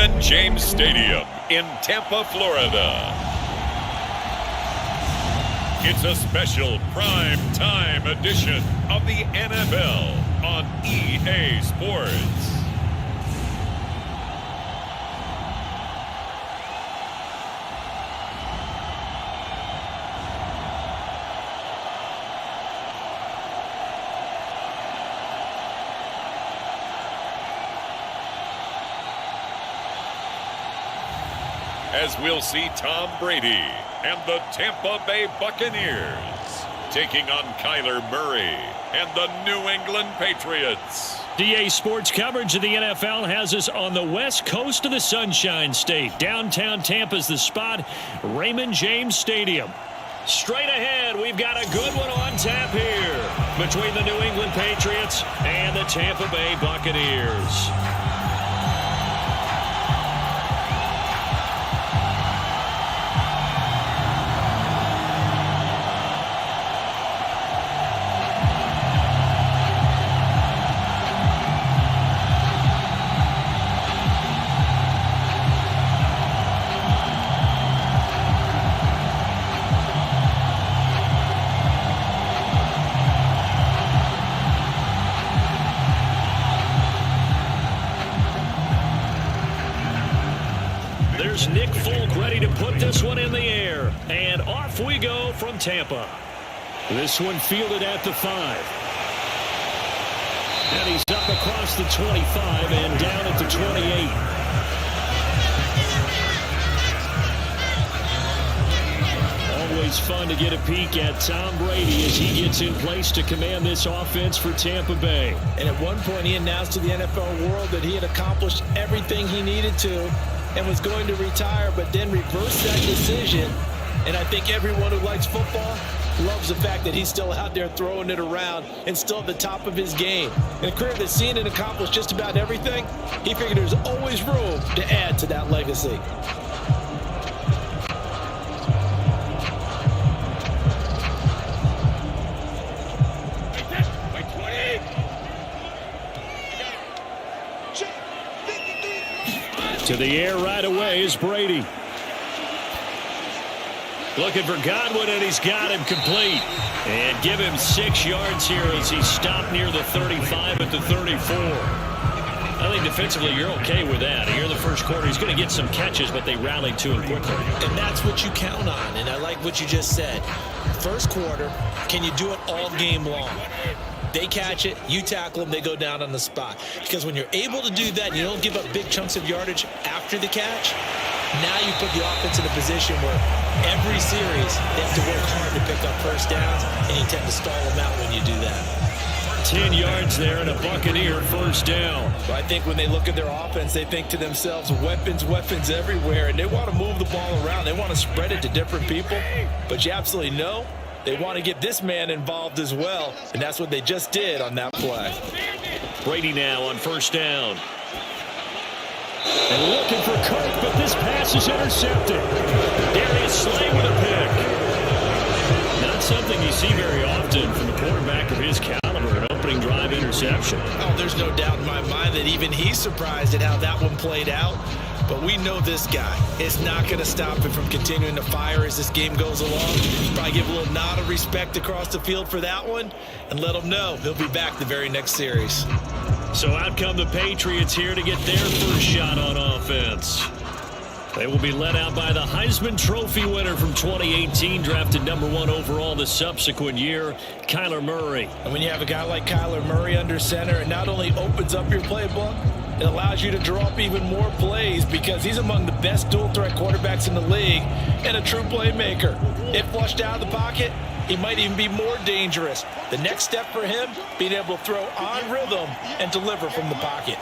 Raymond James Stadium in Tampa, Florida. It's a special prime time edition of the NFL on EA Sports. As we'll see Tom Brady and the Tampa Bay Buccaneers taking on Kyler Murray and the New England Patriots. EA Sports coverage of the NFL has us on the west coast of the Sunshine State. Downtown Tampa's the spot, Raymond James Stadium. Straight ahead, we've got a good one on tap here between the New England Patriots and the Tampa Bay Buccaneers. There's Nick Folk ready to put this one in the air. And off we go from Tampa. This one fielded at the 5. And he's up across the 25 and down at the 28. Always fun to get a peek at Tom Brady as he gets in place to command this offense for Tampa Bay. And at one point he announced to the NFL world that he had accomplished everything he needed to and was going to retire, but then reversed that decision. And I think everyone who likes football loves the fact that he's still out there throwing it around and still at the top of his game. In a career that's seen and accomplished just about everything, he figured there's always room to add to that legacy. To the air right away is Brady. Looking for Godwin, and he's got him complete. And give him 6 yards here as he stopped near the 35 at the 34. I think defensively you're okay with that. Here in the first quarter, he's going to get some catches, but they rallied to him quickly. And that's what you count on, and I like what you just said. First quarter, can you do it all game long? They catch it, you tackle them, they go down on the spot. Because when you're able to do that, and you don't give up big chunks of yardage after the catch, now you put the offense in a position where every series they have to work hard to pick up first downs, and you tend to stall them out when you do that. 10 yards there and a Buccaneer first down. Well, I think when they look at their offense, they think to themselves, weapons, weapons everywhere, and they want to move the ball around. They want to spread it to different people, but you absolutely know they want to get this man involved as well, and that's what they just did on that play. Brady now on first down. And looking for Kirk, but this pass is intercepted. Darius Slay with a pick. Not something you see very often from a quarterback of his caliber, an opening drive interception. Oh, there's no doubt in my mind that even he's surprised at how that one played out. But we know this guy is not going to stop him from continuing to fire as this game goes along. Probably give a little nod of respect across the field for that one and let him know he'll be back the very next series. So out come the Patriots here to get their first shot on offense. They will be led out by the Heisman Trophy winner from 2018, drafted #1 overall the subsequent year, Kyler Murray. And when you have a guy like Kyler Murray under center, it not only opens up your playbook, it allows you to draw up even more plays because he's among the best dual-threat quarterbacks in the league and a true playmaker. If flushed out of the pocket, he might even be more dangerous. The next step for him, being able to throw on rhythm and deliver from the pocket.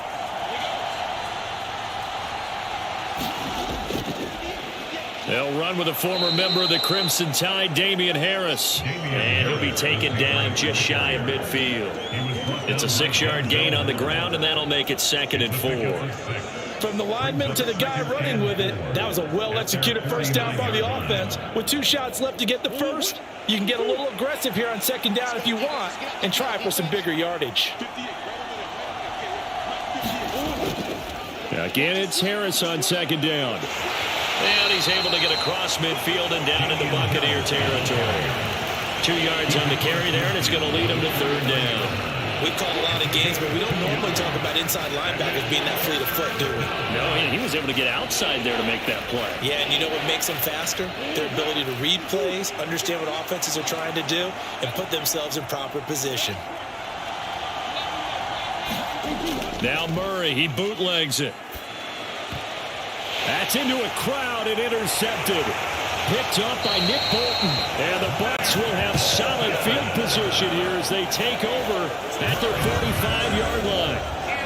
They'll run with a former member of the Crimson Tide, Damian Harris. And he'll be taken down just shy of midfield. It's a 6-yard gain on the ground, and that'll make it 2nd and 4. From the lineman to the guy running with it, that was a well-executed first down by the offense. With 2 shots left to get the first, you can get a little aggressive here on 2nd down if you want and try for some bigger yardage. Again, it's Harris on second down. And he's able to get across midfield and down into Buccaneer territory. 2 yards on the carry there, and it's going to lead him to third down. We call a lot of games, but we don't normally talk about inside linebackers being that fleet of foot, do we? No, he was able to get outside there to make that play. Yeah, and you know what makes them faster? Their ability to read plays, understand what offenses are trying to do, and put themselves in proper position. Now Murray, he bootlegs it. That's into a crowd and intercepted. Picked up by Nick Bolton. And the Bucs will have solid field position here as they take over at their 45-yard line.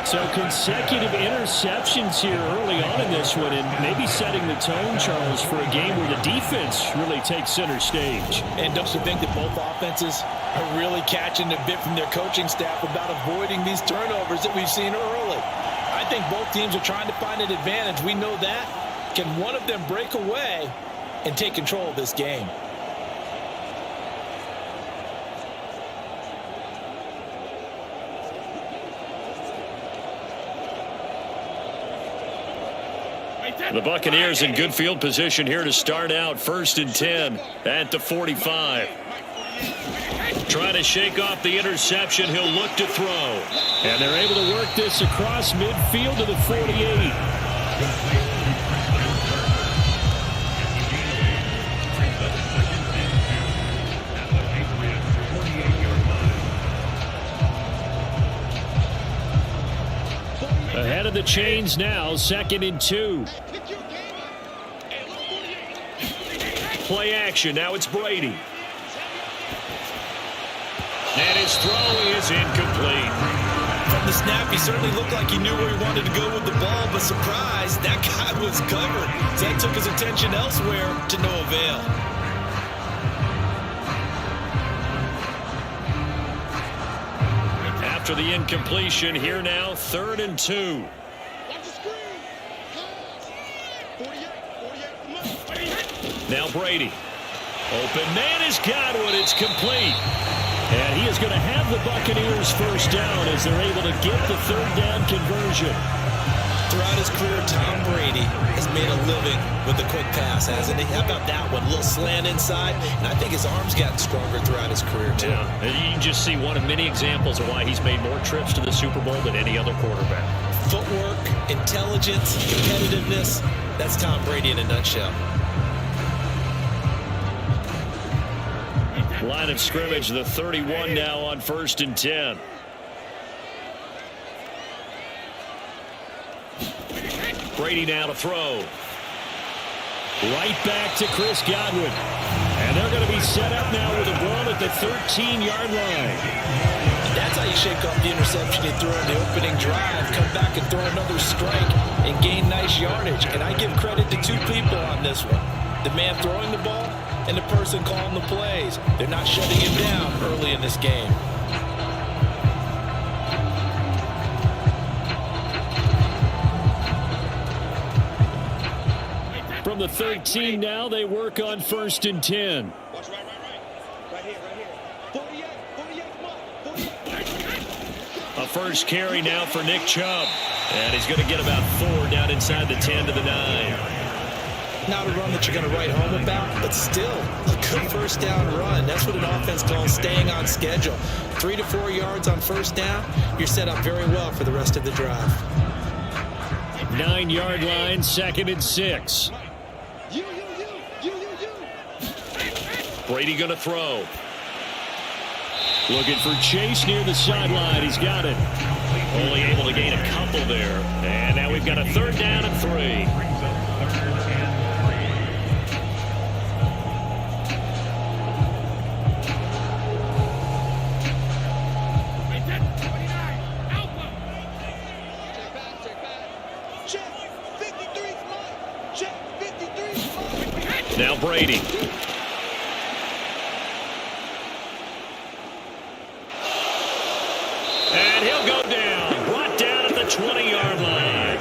So consecutive interceptions here early on in this one, and maybe setting the tone, Charles, for a game where the defense really takes center stage. And don't you think that both offenses are really catching a bit from their coaching staff about avoiding these turnovers that we've seen early? I think both teams are trying to find an advantage. We know that. Can one of them break away and take control of this game? The Buccaneers in good field position here to start out. 1st and 10 at the 45. Trying to shake off the interception. He'll look to throw. And they're able to work this across midfield to the 48. Ahead of the chains now, 2nd and 2. Play action, now it's Brady. And his throw is incomplete. From the snap, he certainly looked like he knew where he wanted to go with the ball, but surprise, that guy was covered. So that took his attention elsewhere to no avail. After the incompletion, here now, 3rd and 2. Now Brady. Open man is Godwin. It's complete. And he is going to have the Buccaneers first down as they're able to get the 3rd down conversion. Throughout his career, Tom Brady has made a living with the quick pass, hasn't he? How about that one? A little slant inside, and I think his arm's gotten stronger throughout his career, too. Yeah, and you can just see one of many examples of why he's made more trips to the Super Bowl than any other quarterback. Footwork, intelligence, competitiveness, that's Tom Brady in a nutshell. Line of scrimmage, the 31 now on 1st and 10. Brady now to throw. Right back to Chris Godwin. And they're going to be set up now with a ball at the 13-yard line. That's how you shake off the interception he threw on the opening drive. Come back and throw another strike and gain nice yardage. And I give credit to 2 people on this one. The man throwing the ball and the person calling the plays. They're not shutting him down early in this game. From the 13 now, they work on 1st and 10. Watch right. Right here. 48, come on. A first carry now for Nick Chubb. And he's going to get about 4 down inside the 10 to the 9. Not a run that you're going to write home about, but still a good first down run. That's what an offense calls staying on schedule. 3 to 4 yards on first down, you're set up very well for the rest of the drive. 9-yard line, 2nd and 6. You. Brady going to throw. Looking for Chase near the sideline. He's got it. Only able to gain a couple there. And now we've got a 3rd down and 3. Now Brady. And he'll go down. Brought down at the 20-yard line.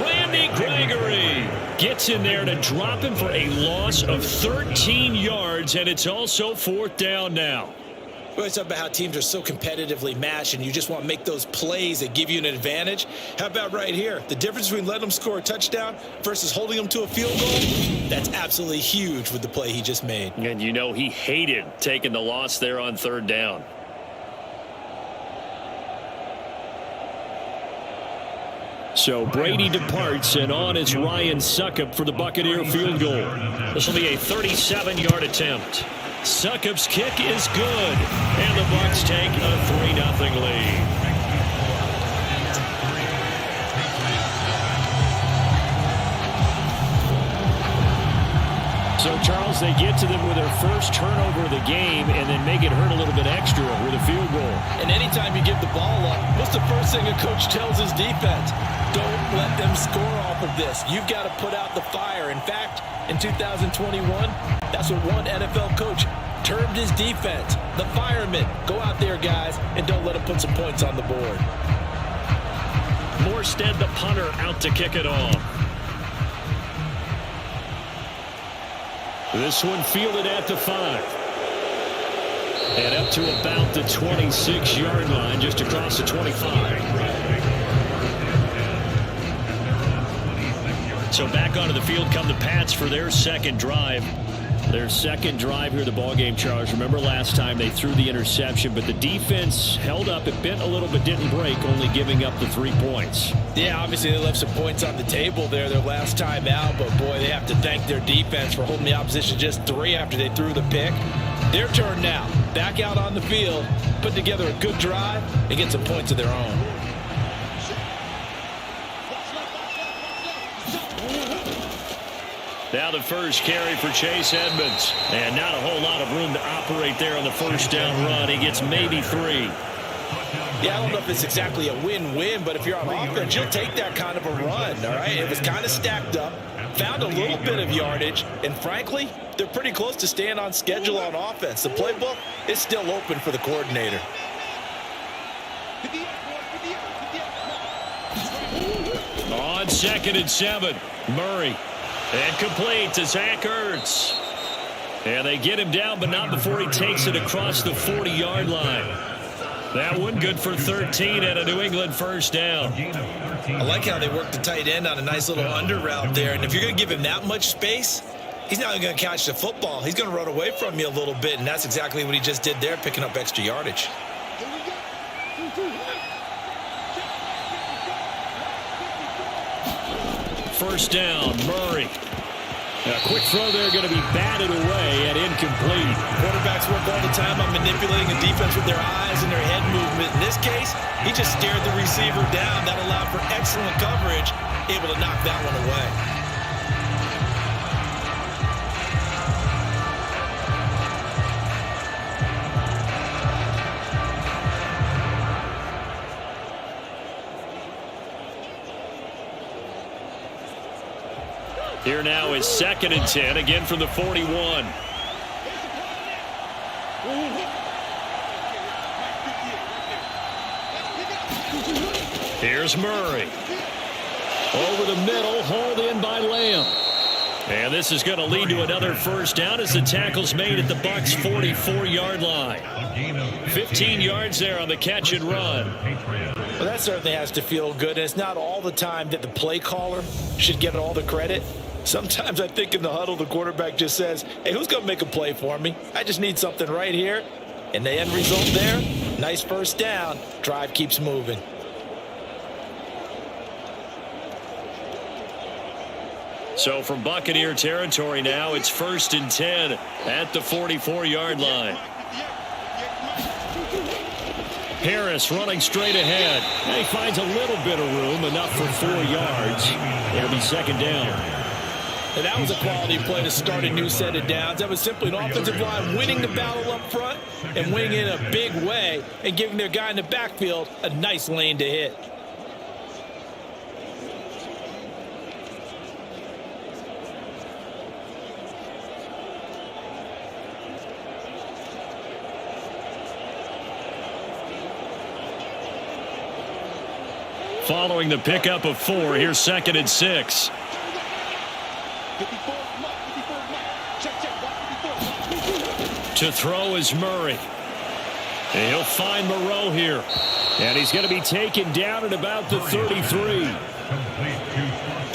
Randy Gregory gets in there to drop him for a loss of 13 yards, and it's also 4th down now. We always talk about how teams are so competitively matched and you just want to make those plays that give you an advantage. How about right here? The difference between letting them score a touchdown versus holding them to a field goal, that's absolutely huge with the play he just made. And you know he hated taking the loss there on third down. So Brady departs, and on is Ryan Succop for the Buccaneer field goal. This will be a 37-yard attempt. Succop's kick is good, and the Bucs take a 3-0 lead. So, Charles, they get to them with their first turnover of the game and then make it hurt a little bit extra with a field goal. And anytime you give the ball up, what's the first thing a coach tells his defense? Don't let them score off of this. You've got to put out the fire. In fact, in 2021, that's what one NFL coach termed his defense. The firemen. Go out there, guys, and don't let them put some points on the board. Morstead, the punter, out to kick it off. This one fielded at the 5. And up to about the 26-yard line, just across the 25. So back onto the field come the Pats for their second drive. Their second drive here of the ballgame, Charles. Remember last time they threw the interception, but the defense held up. It bent a little but didn't break, only giving up the 3 points. Yeah, obviously they left some points on the table there their last time out, but boy, they have to thank their defense for holding the opposition just 3 after they threw the pick. Their turn now. Back out on the field, put together a good drive, and get some points of their own. Now the first carry for Chase Edmonds. And not a whole lot of room to operate there on the first down run. He gets maybe 3. Yeah, I don't know if it's exactly a win-win, but if you're on offense, you'll take that kind of a run, all right? It was kind of stacked up, found a little bit of yardage, and frankly, they're pretty close to staying on schedule on offense. The playbook is still open for the coordinator. On 2nd and 7, Murray. And complete to Zach Ertz. And they get him down, but not before he takes it across the 40-yard line. That one good for 13 and a New England first down. I like how they work the tight end on a nice little under route there. And if you're going to give him that much space, he's not going to catch the football. He's going to run away from you a little bit, and that's exactly what he just did there, picking up extra yardage. First down, Murray. A quick throw there going to be batted away and incomplete. Quarterbacks work all the time on manipulating a defense with their eyes and their head movement. In this case, he just stared the receiver down. That allowed for excellent coverage, able to knock that one away. Here now is 2nd and 10, again from the 41. Here's Murray. Over the middle, hauled in by Lamb. And this is going to lead to another first down as the tackle's made at the Bucs' 44-yard line. 15 yards there on the catch and run. Well, that certainly has to feel good. And it's not all the time that the play caller should get all the credit. Sometimes I think in the huddle, the quarterback just says, hey, who's going to make a play for me? I just need something right here. And the end result there, nice first down. Drive keeps moving. So from Buccaneer territory now, it's 1st and 10 at the 44-yard line. Harris running straight ahead. And he finds a little bit of room, enough for 4 yards. It'll be 2nd down. And that was a quality play to start a new set of downs. That was simply an offensive line winning the battle up front and winning in a big way and giving their guy in the backfield a nice lane to hit. Following the pickup of 4, here's 2nd and 6. To throw is Murray. And he'll find Moreau here. And he's going to be taken down at about the 33.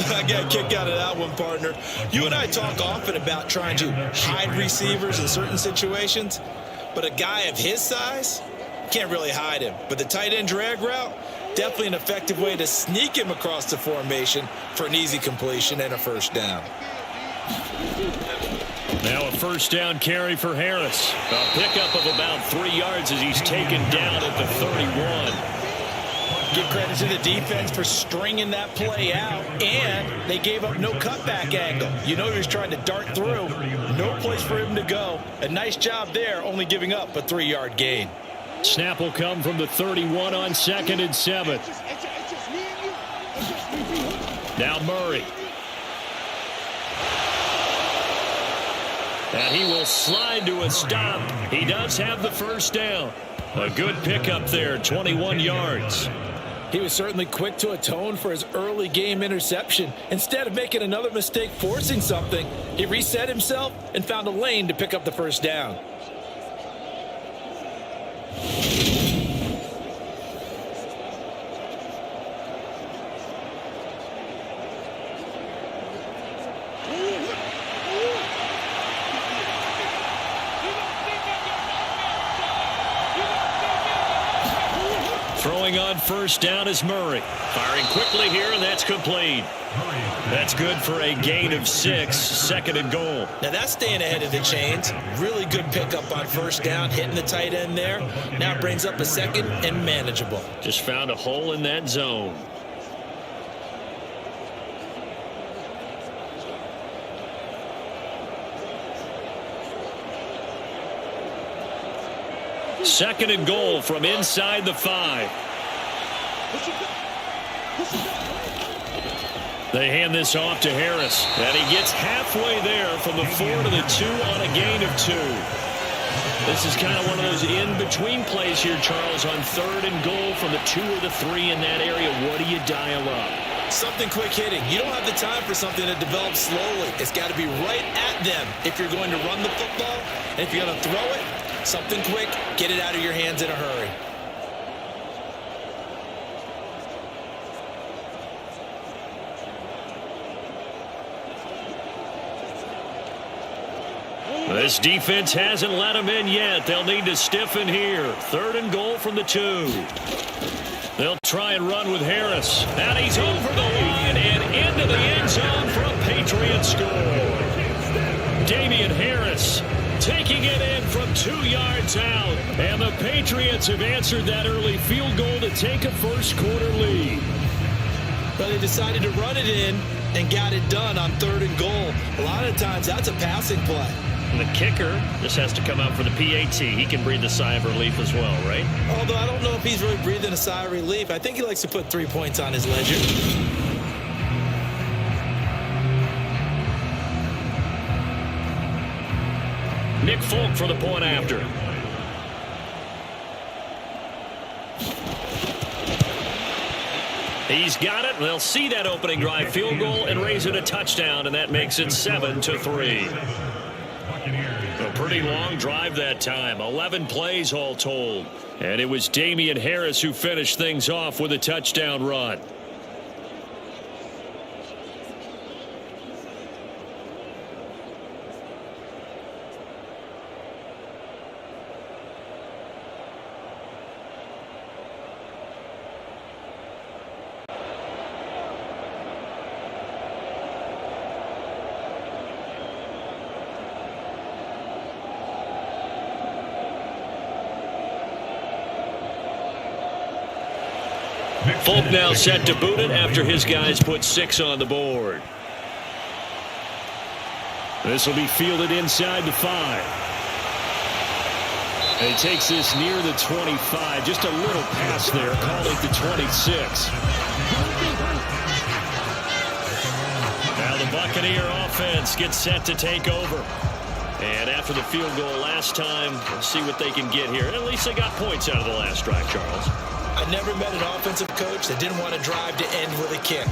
I got a kick out of that one, partner. You and I talk often about trying to hide receivers in certain situations, but a guy of his size can't really hide him. But the tight end drag route, definitely an effective way to sneak him across the formation for an easy completion and a first down. Now a first down carry for Harris. A pickup of about 3 yards as he's taken down at the 31. Give credit to the defense for stringing that play out, and they gave up no cutback angle. You know he was trying to dart through. No place for him to go. A nice job there, only giving up a 3-yard gain. Snap will come from the 31 on 2nd and 7. Now Murray. And he will slide to a stop. He does have the first down. A good pickup there, 21 yards. He was certainly quick to atone for his early game interception. Instead of making another mistake forcing something, he reset himself and found a lane to pick up the first down. Throwing on first down is Murray. Firing quickly here, and that's complete. That's good for a gain of 6, 2nd and goal. Now that's staying ahead of the chains. Really good pickup on first down, hitting the tight end there. Now it brings up a 2nd and manageable. Just found a hole in that zone. Second and goal from inside the 5. They hand this off to Harris. And he gets halfway there from the 4 to the 2 on a gain of 2. This is kind of one of those in-between plays here, Charles, on 3rd and goal from the 2 or the 3 in that area. What do you dial up? Something quick hitting. You don't have the time for something that develops slowly. It's got to be right at them if you're going to run the football. And if you're going to throw it, something quick, get it out of your hands in a hurry. This defense hasn't let him in yet. They'll need to stiffen here. 3rd and goal from the 2. They'll try and run with Harris. And he's over the line and into the end zone for a Patriots score. Damian Harris taking it in from 2 yards out. And the Patriots have answered that early field goal to take a first-quarter lead. But they decided to run it in and got it done on 3rd and goal. A lot of times that's a passing play. And the kicker just has to come out for the PAT. He can breathe a sigh of relief as well, right? Although I don't know if he's really breathing a sigh of relief. I think he likes to put 3 points on his ledger. Nick Folk for the point after. He's got it. They'll see that opening drive field goal and raise it a touchdown, and that makes it 7-3. A pretty long drive that time. 11 plays all told. And it was Damian Harris who finished things off with a touchdown run. Folk now set to boot it after his guys put 6 on the board. This will be fielded inside the 5. And he takes this near the 25. Just a little pass there. Call it the 26. Now the Buccaneer offense gets set to take over. And after the field goal last time, we'll see what they can get here. At least they got points out of the last drive, Charles. I never met an offensive coach that didn't want to drive to end with a kick.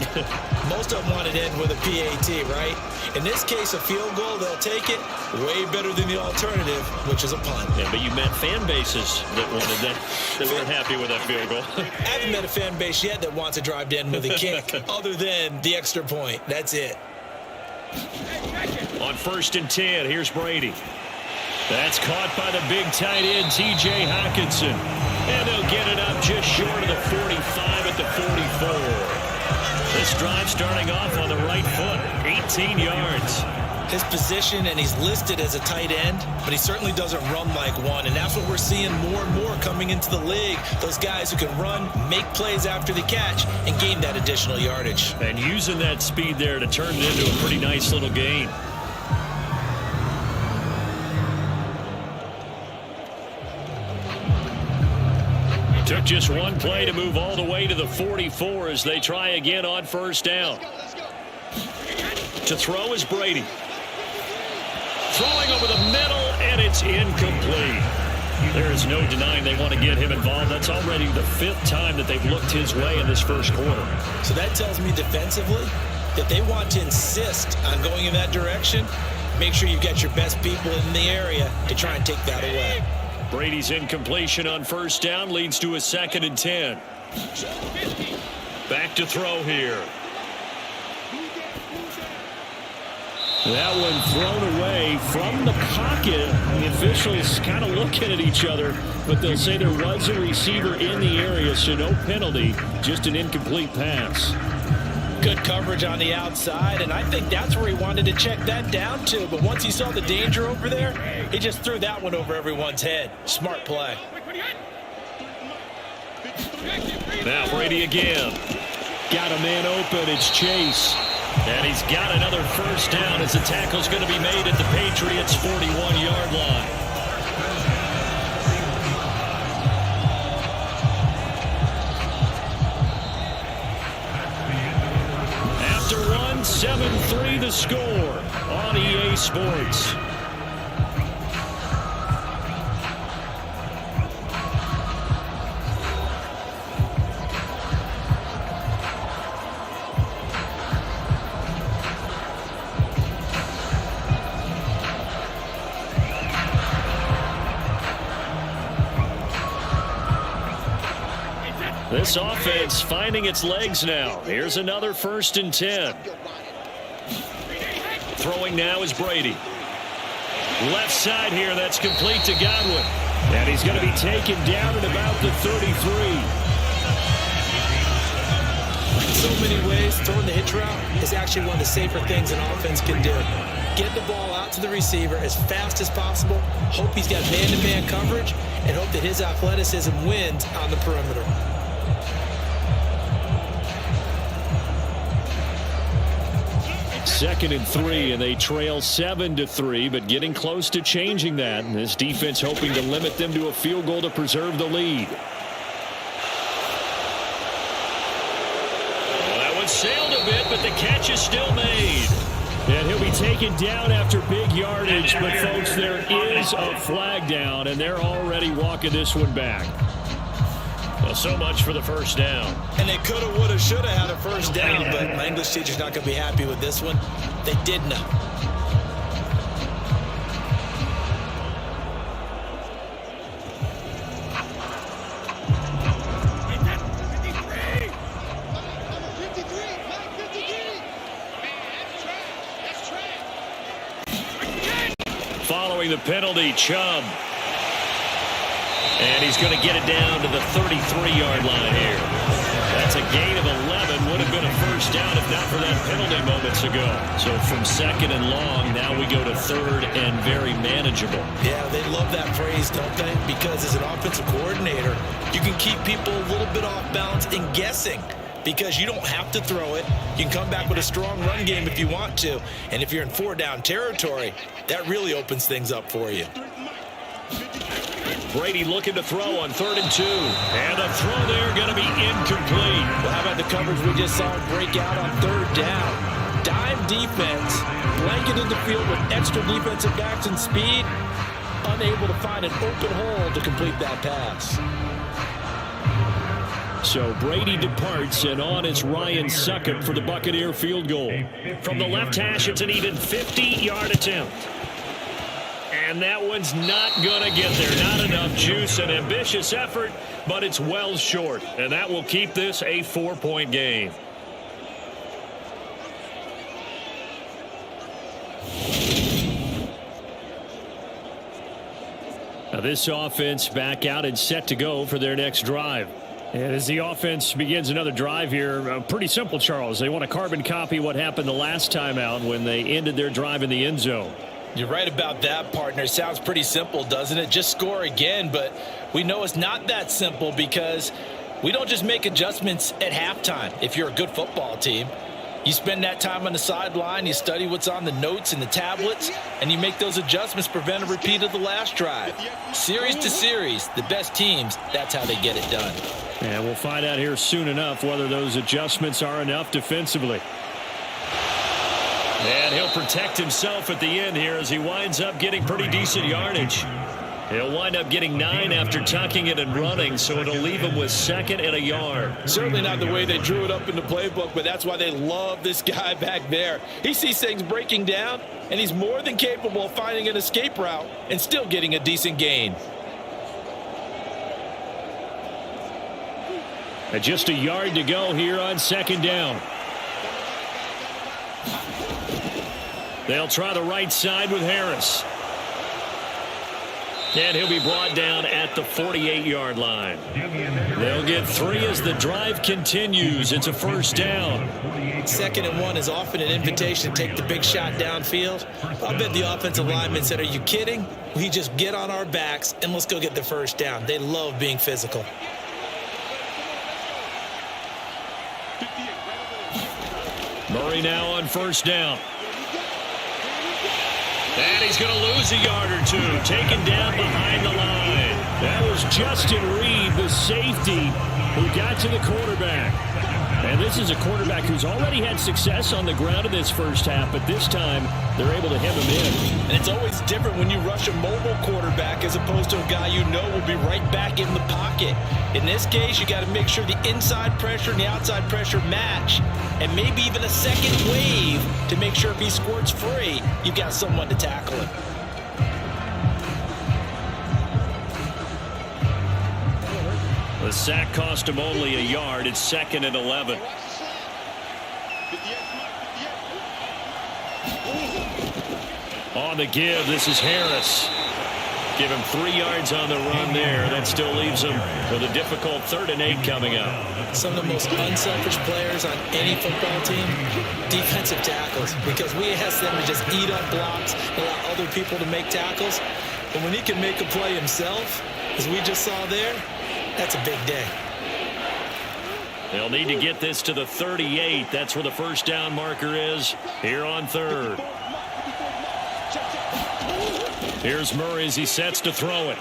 Most of them want to end with a PAT, right? In this case, a field goal, they'll take it way better than the alternative, which is a punt. Yeah, but you met fan bases that wanted that, that weren't happy with that field goal. I haven't met a fan base yet that wants to drive to end with a kick, other than the extra point. That's it. On 1st and 10, here's Brady. That's caught by the big tight end, T.J. Hockenson. And they'll get it up just short of the 45 at the 44. This drive starting off on the right foot, 18 yards. His position, and he's listed as a tight end, but he certainly doesn't run like one, and that's what we're seeing more and more coming into the league. Those guys who can run, make plays after the catch, and gain that additional yardage. And using that speed there to turn it into a pretty nice little gain. Took just one play to move all the way to the 44 as they try again on 1st down. To throw is Brady. Throwing over the middle, and it's incomplete. There is no denying they want to get him involved. That's already the 5th time that they've looked his way in this first quarter. So that tells me defensively that they want to insist on going in that direction. Make sure you get your best people in the area to try and take that away. Brady's incompletion on 1st down leads to a 2nd and 10. Back to throw here. That one thrown away from the pocket. The officials kind of looking at each other, but they'll say there was a receiver in the area, so no penalty, just an incomplete pass. Good coverage on the outside, and I think that's where he wanted to check that down to. But once he saw the danger over there, he just threw that one over everyone's head. Smart play. Now Brady again. Got a man open. It's Chase. And he's got another 1st down as the tackle's going to be made at the Patriots' 41-yard line. After 7-3 the score on EA Sports. This offense finding its legs now. Here's another 1st and 10. Throwing now is Brady. Left side here, that's complete to Godwin. And he's going to be taken down at about the 33. In so many ways, throwing the hitch route is actually one of the safer things an offense can do. Get the ball out to the receiver as fast as possible, hope he's got man-to-man coverage, and hope that his athleticism wins on the perimeter. 2nd and 3, and they trail 7-3, but getting close to changing that. And this defense hoping to limit them to a field goal to preserve the lead. Well, that one sailed a bit, but the catch is still made. And he'll be taken down after big yardage, but folks, there is a flag down, and they're already walking this one back. Well, so much for the 1st down. And they coulda, woulda, shoulda had a 1st down, but my English teacher's not going to be happy with this one. They did not. Following the penalty, Chubb. And he's going to get it down to the 33-yard line here. That's a gain of 11. Would have been a 1st down if not for that penalty moments ago. So from 2nd and long, now we go to 3rd and very manageable. Yeah, they love that phrase, don't they? Because as an offensive coordinator, you can keep people a little bit off balance and guessing. Because you don't have to throw it. You can come back with a strong run game if you want to. And if you're in 4-down territory, that really opens things up for you. Brady looking to throw on 3rd and 2. And the throw there going to be incomplete. Well, how about the coverage we just saw him break out on 3rd down? Dime defense, blanketed the field with extra defensive backs and speed, unable to find an open hole to complete that pass. So Brady departs, and on is Ryan Succop for the Buccaneer field goal. From the left hash, it's an even 50-yard attempt. And that one's not going to get there. Not enough juice. An ambitious effort, but it's well short. And that will keep this a 4-point game. Now this offense back out and set to go for their next drive. And as the offense begins another drive here, pretty simple, Charles. They want to carbon copy what happened the last time out when they ended their drive in the end zone. You're right about that, partner. Sounds pretty simple, doesn't it? Just score again, but we know it's not that simple because we don't just make adjustments at halftime if you're a good football team. You spend that time on the sideline, you study what's on the notes and the tablets, and you make those adjustments, prevent a repeat of the last drive. Series to series, the best teams, that's how they get it done. And we'll find out here soon enough whether those adjustments are enough defensively. And he'll protect himself at the end here as he winds up getting pretty decent yardage. He'll wind up getting 9 after tucking it and running, so it'll leave him with 2nd and a yard. Certainly not the way they drew it up in the playbook, but that's why they love this guy back there. He sees things breaking down, and he's more than capable of finding an escape route and still getting a decent gain. And just a yard to go here on 2nd down. They'll try the right side with Harris. And he'll be brought down at the 48-yard line. They'll get 3 as the drive continues. It's a 1st down. 2nd and 1 is often an invitation to take the big shot downfield. I bet the offensive linemen said, are you kidding? We just get on our backs and let's go get the 1st down. They love being physical. Murray now on 1st down. And he's going to lose a yard or 2, taken down behind the line. That was Justin Reed, the safety, who got to the quarterback. And this is a quarterback who's already had success on the ground in this first half, but this time they're able to hem him in. And it's always different when you rush a mobile quarterback as opposed to a guy you know will be right back in the pocket. In this case, you got to make sure the inside pressure and the outside pressure match, and maybe even a second wave to make sure if he squirts free, you've got someone to tackle him. The sack cost him only a yard. It's 2nd and 11. On the give, this is Harris. Give him 3 yards on the run there. That still leaves him with a difficult 3rd and 8 coming up. Some of the most unselfish players on any football team, defensive tackles, because we ask them to just eat up blocks, allow other people to make tackles. And when he can make a play himself, as we just saw there, that's a big day. They'll need to get this to the 38. That's where the 1st down marker is here on 3rd. Here's Murray as he sets to throw it.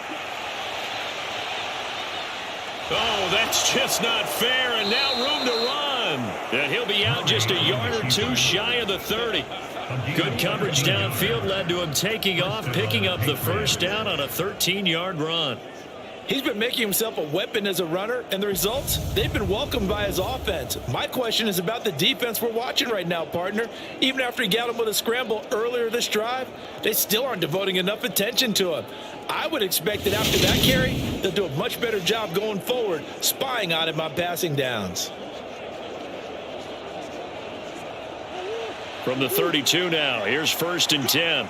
Oh, that's just not fair, and now room to run. And he'll be out just a yard or 2 shy of the 30. Good coverage downfield led to him taking off, picking up the 1st down on a 13-yard run. He's been making himself a weapon as a runner, and the results, they've been welcomed by his offense. My question is about the defense we're watching right now, partner. Even after he got him with a scramble earlier this drive, they still aren't devoting enough attention to him. I would expect that after that carry, they'll do a much better job going forward, spying on him on passing downs. From the 32 now, here's 1st and 10.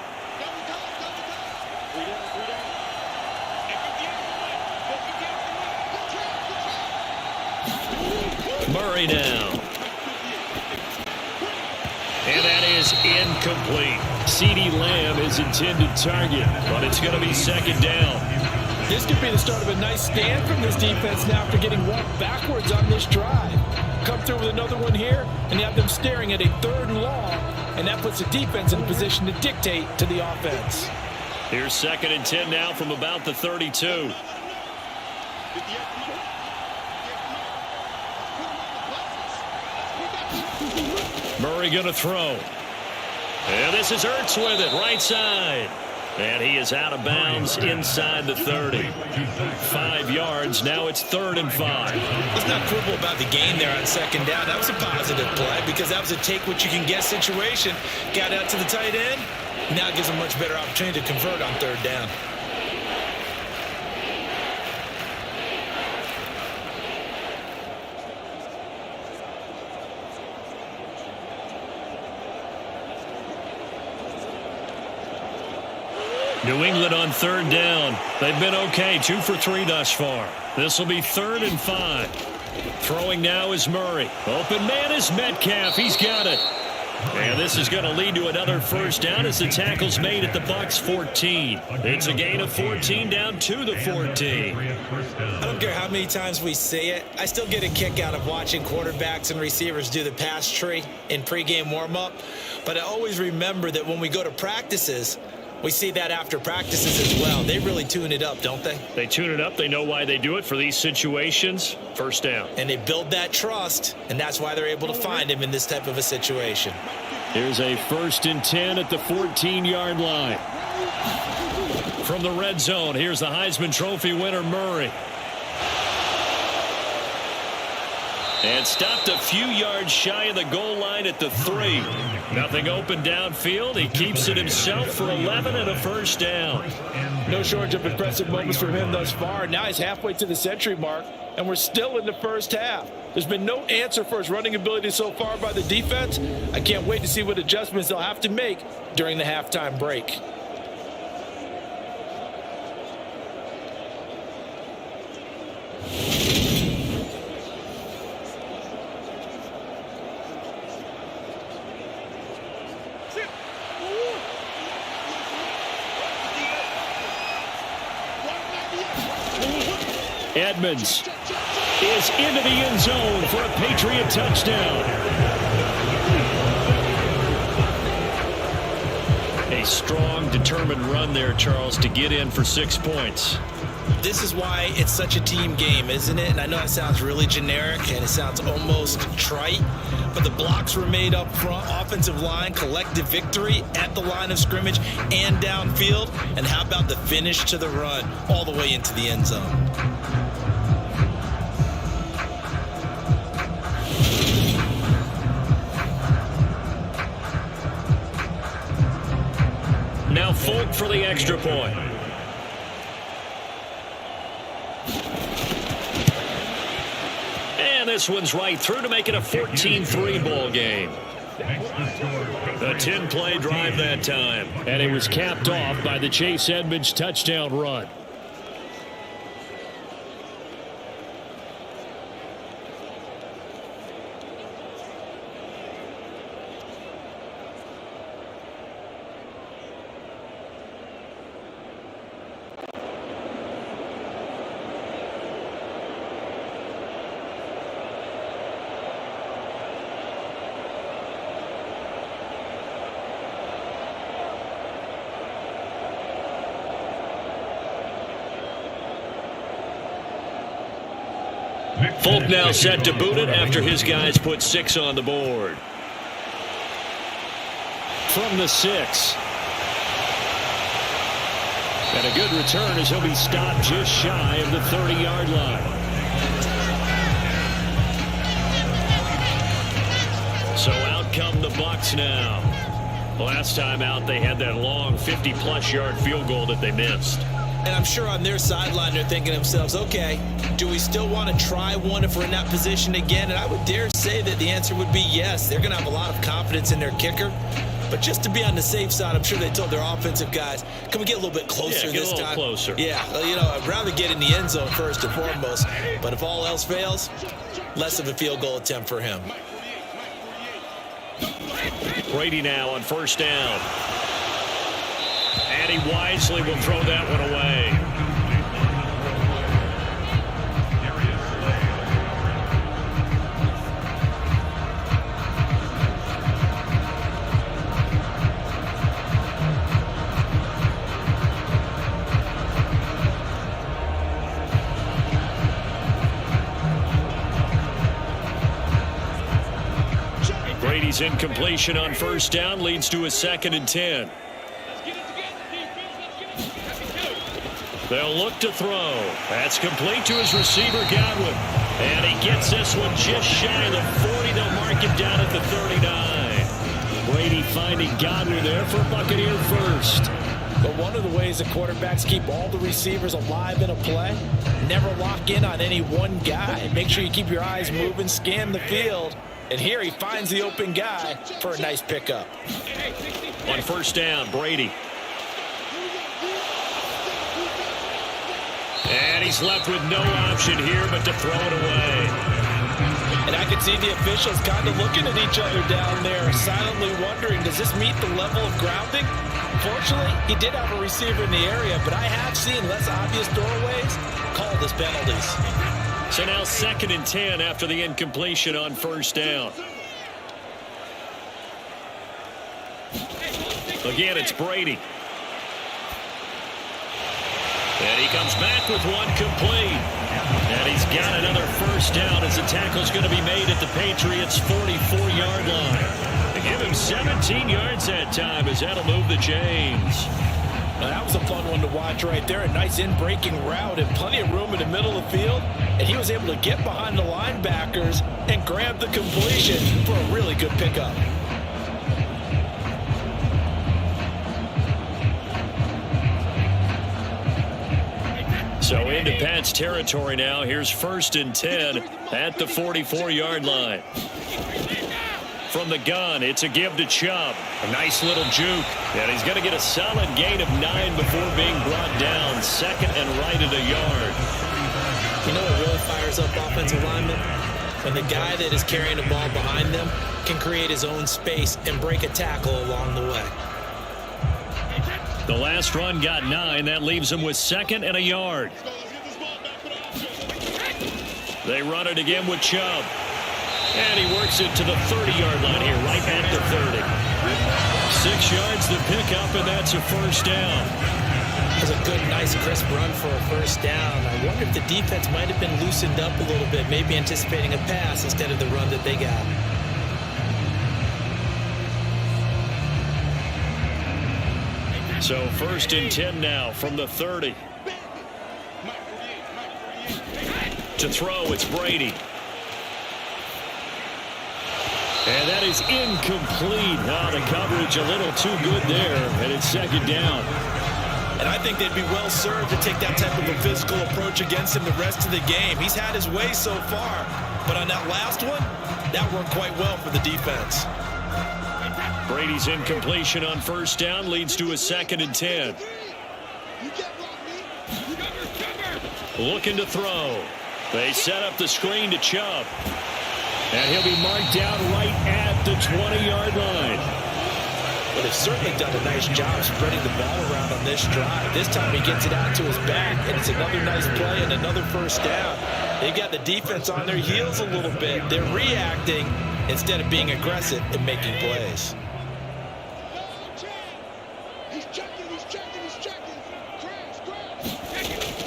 Murray now. And that is incomplete. CeeDee Lamb is intended target, but it's going to be 2nd down. This could be the start of a nice stand from this defense now after getting walked backwards on this drive. Come through with another one here, and you have them staring at a 3rd and long, and that puts the defense in a position to dictate to the offense. Here's 2nd and 10 now from about the 32. Murray going to throw. And this is Ertz with it, right side. And he is out of bounds inside the 30. 5 yards. Now it's 3rd and 5. Let's not quibble about the gain there on 2nd down. That was a positive play because that was a take-what-you-can-get situation. Got out to the tight end. Now it gives a much better opportunity to convert on 3rd down. New England on 3rd down. They've been okay, 2 for 3 thus far. This will be 3rd and 5. Throwing now is Murray. Open man is Metcalf. He's got it. And this is going to lead to another 1st down as the tackle's made at the Bucs 14. It's a gain of 14 down to the 14. I don't care how many times we say it. I still get a kick out of watching quarterbacks and receivers do the pass tree in pregame warm-up. But I always remember that when we go to practices, we see that after practices as well. They really tune it up, don't they? They tune it up. They know why they do it for these situations. 1st down. And they build that trust, and that's why they're able to find him in this type of a situation. Here's a 1st and 10 at the 14-yard line. From the red zone, here's the Heisman Trophy winner, Murray. And stopped a few yards shy of the goal line at the 3. Nothing open downfield. He keeps it himself for 11 and a 1st down. No shortage of impressive moments from him thus far. Now he's halfway to the century mark, and we're still in the 1st half. There's been no answer for his running ability so far by the defense. I can't wait to see what adjustments they'll have to make during the halftime break. Edmonds is into the end zone for a Patriot touchdown. A strong, determined run there, Charles, to get in for 6 points. This is why it's such a team game, isn't it? And I know it sounds really generic and it sounds almost trite, but the blocks were made up front, offensive line, collective victory at the line of scrimmage and downfield. And how about the finish to the run all the way into the end zone? Now Folk for the extra point. And this one's right through to make it a 14-3 ball game. A 10-play drive that time. And it was capped off by the Chase Edmonds touchdown run. Folk now set to boot it after his guys put 6 on the board. From the 6. And a good return as he'll be stopped just shy of the 30-yard line. So out come the Bucs now. Last time out, they had that long 50-plus yard field goal that they missed. And I'm sure on their sideline they're thinking to themselves, okay, do we still want to try one if we're in that position again? And I would dare say that the answer would be yes. They're going to have a lot of confidence in their kicker. But just to be on the safe side, I'm sure they told their offensive guys, can we get a little bit closer this time? Get a little closer. Yeah, you know, I'd rather get in the end zone first and foremost. But if all else fails, less of a field goal attempt for him. Brady now on 1st down. And he wisely will throw that one away. Brady's incompletion on 1st down leads to a 2nd and 10. They'll look to throw. That's complete to his receiver, Godwin. And he gets this one just shy of the 40. They'll mark him down at the 39. Brady finding Godwin there for Buccaneer first. But one of the ways the quarterbacks keep all the receivers alive in a play, never lock in on any one guy. Make sure you keep your eyes moving, scan the field. And here he finds the open guy for a nice pickup. On first down, Brady. And he's left with no option here but to throw it away. And I could see the officials kind of looking at each other down there, silently wondering, does this meet the level of grounding? Fortunately, he did have a receiver in the area, but I have seen less obvious throwaways called as penalties. So now 2nd and 10 after the incompletion on first down. Again, it's Brady. And he comes back with one complete. And he's got another first down as the tackle's going to be made at the Patriots' 44-yard line. They give him 17 yards that time as that'll move the chains. Now, that was a fun one to watch right there. A nice in-breaking route and plenty of room in the middle of the field. And he was able to get behind the linebackers and grab the completion for a really good pickup. So into Pat's territory now. Here's 1st and 10 at the 44-yard line. From the gun, it's a give to Chubb. A nice little juke. And he's going to get a solid gain of 9 before being brought down. 2nd and right at a yard. You know what really fires up offensive linemen? When the guy that is carrying the ball behind them can create his own space and break a tackle along the way. The last run got 9. That leaves him with 2nd and a yard. They run it again with Chubb. And he works it to the 30-yard line here, right at the 30. 6 yards to pick up, and that's a first down. It was a good, nice, crisp run for a first down. I wonder if the defense might have been loosened up a little bit, maybe anticipating a pass instead of the run that they got. So 1st and 10 now from the 30. To throw, it's Brady. And that is incomplete. Oh, the coverage a little too good there, and it's 2nd down. And I think they'd be well served to take that type of a physical approach against him the rest of the game. He's had his way so far, but on that last one, that worked quite well for the defense. Brady's incompletion on first down leads to a 2nd and 10. Looking to throw. They set up the screen to Chubb. And he'll be marked down right at the 20-yard line. But they've certainly done a nice job spreading the ball around on this drive. This time he gets it out to his back, and it's another nice play and another first down. They got the defense on their heels a little bit. They're reacting instead of being aggressive and making plays.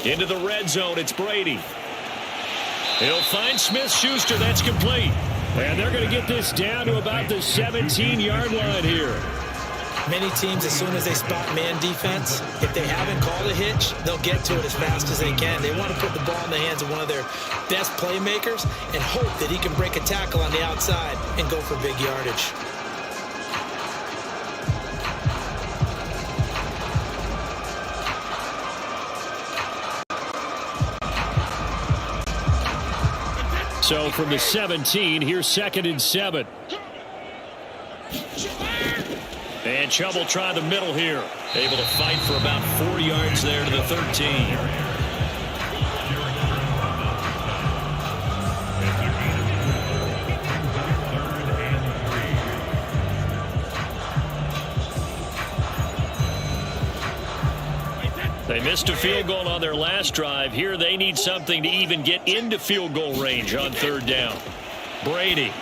Into the red zone, it's Brady. He'll find Smith-Schuster. That's complete. And they're going to get this down to about the 17-yard line here. Many teams, as soon as they spot man defense, if they haven't called a hitch, they'll get to it as fast as they can. They want to put the ball in the hands of one of their best playmakers and hope that he can break a tackle on the outside and go for big yardage. So from the 17, here's 2nd and 7. And Chubb will try the middle here. Able to fight for about 4 yards there to the 13. They missed a field goal on their last drive. Here they need something to even get into field goal range on 3rd down. Brady.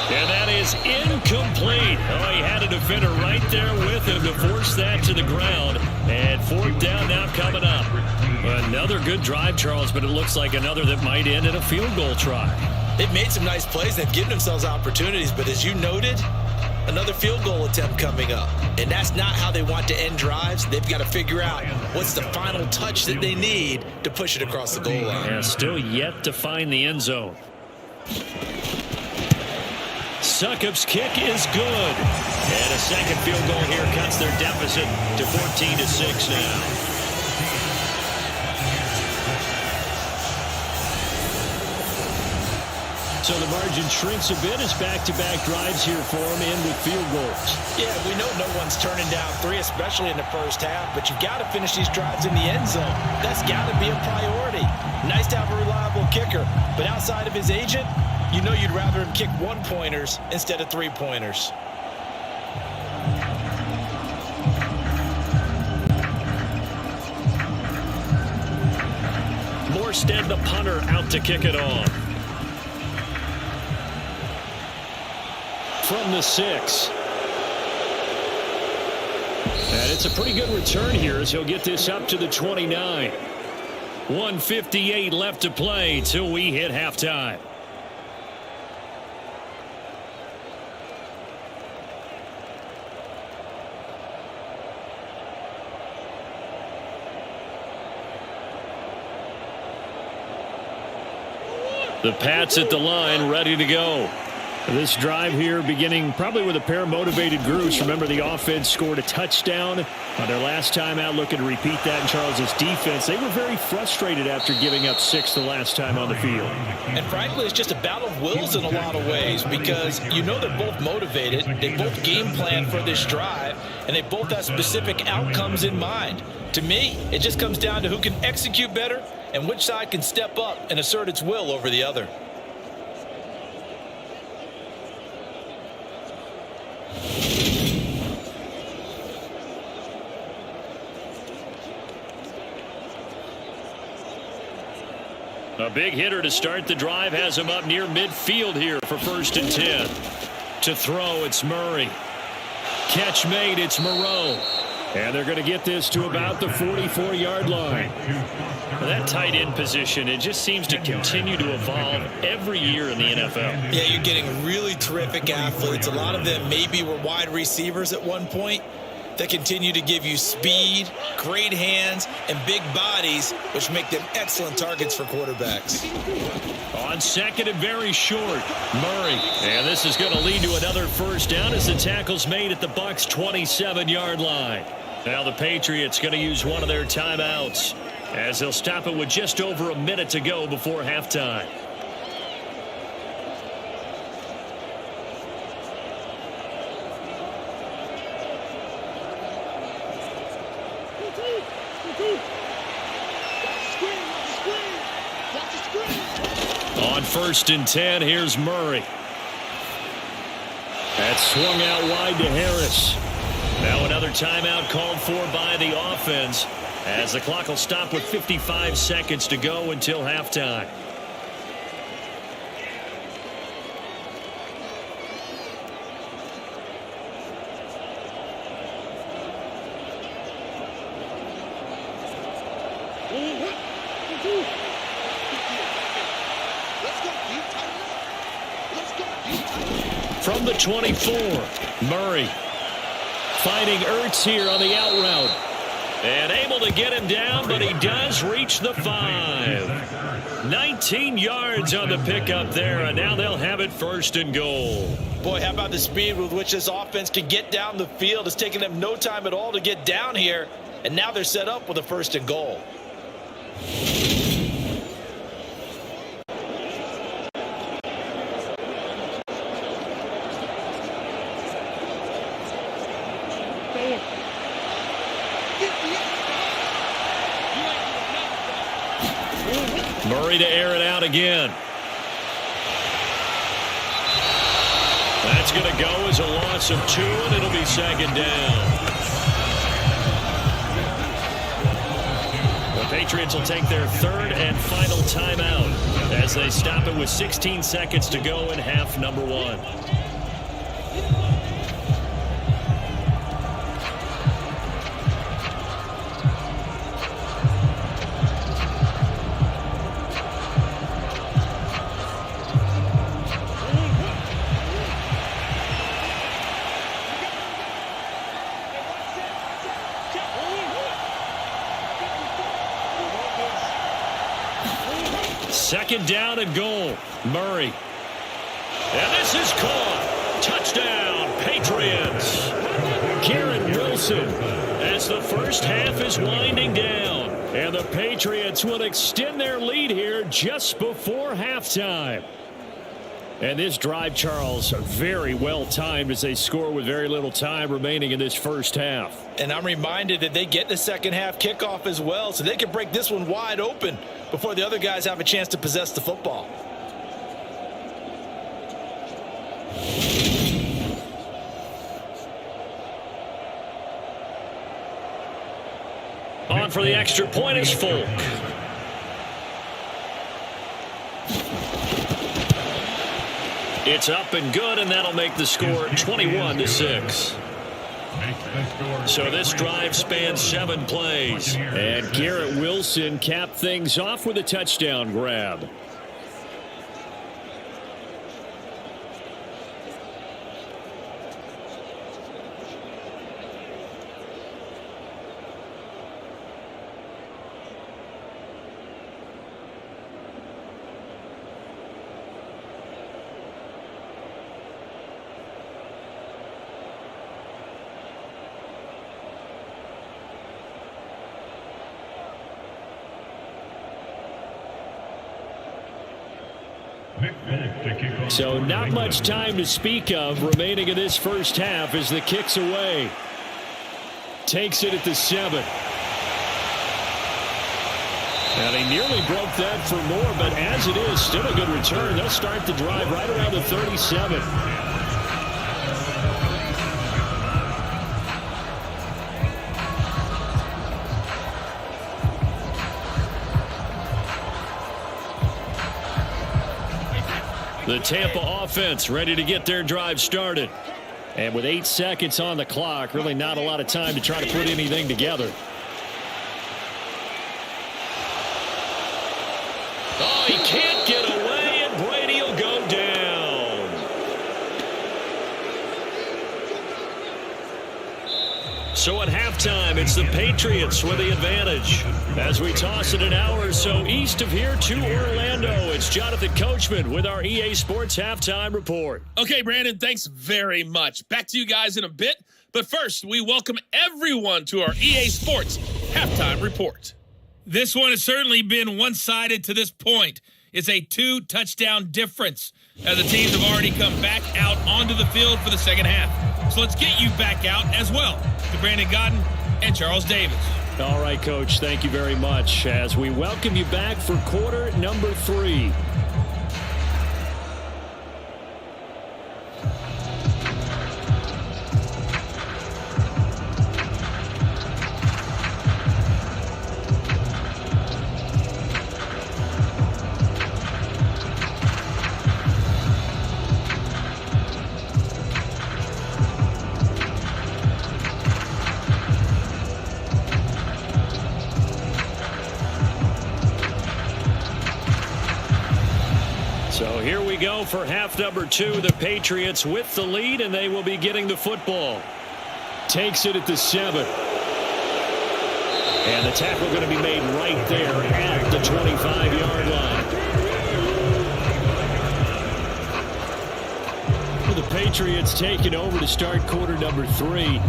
And that is incomplete. Oh, he had a defender right there with him to force that to the ground. And 4th down now coming up. Another good drive, Charles, but it looks like another that might end in a field goal try. They've made some nice plays. They've given themselves opportunities, but as you noted, another field goal attempt coming up. And that's not how they want to end drives. They've got to figure out what's the final touch that they need to push it across the goal line. Yeah, still yet to find the end zone. Succop's kick is good. And a second field goal here cuts their deficit to 14-6 now. So the margin shrinks a bit as back-to-back drives here for them end with field goals. Yeah, we know no one's turning down 3, especially in the first half, but you've got to finish these drives in the end zone. That's got to be a priority. Nice to have a reliable kicker, but outside of his agent, you know you'd rather him kick 1-pointers instead of 3-pointers. Morstead, the punter, out to kick it off. From the 6. And it's a pretty good return here as he'll get this up to the 29. 1:58 left to play till we hit halftime. The Pats at the line, ready to go. This drive here beginning probably with a pair of motivated groups. Remember, the offense scored a touchdown on their last time out. Looking to repeat that in Charles's defense. They were very frustrated after giving up 6 the last time on the field. And frankly, it's just a battle of wills in a lot of ways because you know they're both motivated. They both game plan for this drive, and they both have specific outcomes in mind. To me, it just comes down to who can execute better and which side can step up and assert its will over the other. A big hitter to start the drive has him up near midfield here for 1st and 10. To throw, it's Murray. Catch made, it's Moreau. And they're going to get this to about the 44-yard line. That tight end position, it just seems to continue to evolve every year in the NFL. Yeah, you're getting really terrific athletes. A lot of them maybe were wide receivers at one point that continue to give you speed, great hands, and big bodies, which make them excellent targets for quarterbacks. On second and very short, Murray. And this is going to lead to another first down as the tackle's made at the Bucs' 27-yard line. Now the Patriots going to use one of their timeouts as they'll stop it with just over a minute to go before halftime. On 1st and 10, here's Murray. That's swung out wide to Harris. Now another timeout called for by the offense as the clock will stop with 55 seconds to go until halftime. From the 24, Murray finding Ertz here on the out route. And able to get him down, but he does reach the 5. 19 yards on the pickup there, and now they'll have it 1st and goal. Boy, how about the speed with which this offense can get down the field? It's taken them no time at all to get down here, and now they're set up with a 1st and goal. Murray to air it out again. That's going to go as a loss of 2, and it'll be 2nd down. The Patriots will take their 3rd and final timeout as they stop it with 16 seconds to go in half number 1. 2nd down and goal. Murray. And this is caught. Touchdown, Patriots. Garrett Wilson as the first half is winding down. And the Patriots will extend their lead here just before halftime. And this drive, Charles, very well timed as they score with very little time remaining in this first half. And I'm reminded that they get the second half kickoff as well, so they can break this one wide open before the other guys have a chance to possess the football. On for the extra point is Folk. It's up and good, and that'll make the score 21-6. So this drive spans 7 plays. And Garrett Wilson capped things off with a touchdown grab. So not much time to speak of remaining in this first half as the kick's away. Takes it at the 7. And he nearly broke that for more, but as it is, still a good return. They'll start the drive right around the 37. The Tampa offense ready to get their drive started. And with 8 seconds on the clock, really not a lot of time to try to put anything together. Oh, he can't get away, and Brady will go down. So at halftime, it's the Patriots with the advantage. As we toss it an hour or so east of here to Orlando, it's Jonathan Coachman with our EA Sports Halftime Report. Okay, Brandon, thanks very much. Back to you guys in a bit. But first, we welcome everyone to our EA Sports Halftime Report. This one has certainly been one-sided to this point. It's a 2-touchdown difference as the teams have already come back out onto the field for the second half. So let's get you back out as well to Brandon Godden and Charles Davis. All right, Coach, thank you very much as we welcome you back for quarter number 3. So here we go for half number 2. The Patriots with the lead, and they will be getting the football. Takes it at the 7. And the tackle going to be made right there at the 25-yard line. Well, the Patriots taking over to start quarter number 3.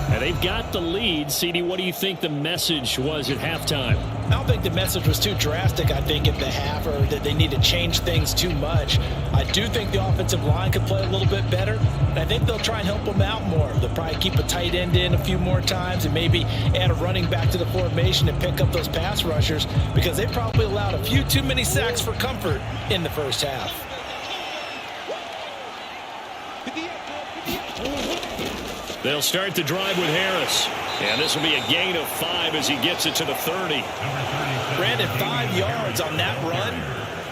And they've got the lead. CD, what do you think the message was at halftime? I don't think the message was too drastic, I think, at the half, or that they need to change things too much. I do think the offensive line could play a little bit better, and I think they'll try and help them out more. They'll probably keep a tight end in a few more times and maybe add a running back to the formation and pick up those pass rushers because they probably allowed a few too many sacks for comfort in the first half. They'll start the drive with Harris. And this will be a gain of 5 as he gets it to the 30. Brandon, 5 yards on that run.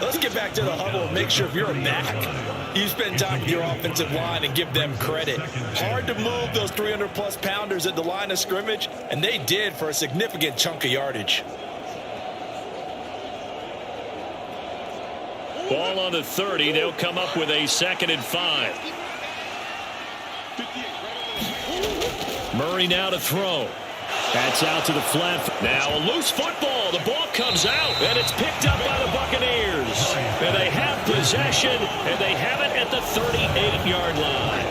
Let's get back to the huddle and make sure if you're a back, you spend time with your offensive line and give them credit. Hard to move those 300-plus pounders at the line of scrimmage, and they did for a significant chunk of yardage. Ball on the 30. They'll come up with a 2nd and 5. Murray now to throw. That's out to the flat. Now a loose football. The ball comes out, and it's picked up by the Buccaneers. possession, and they have it at the 38-yard line.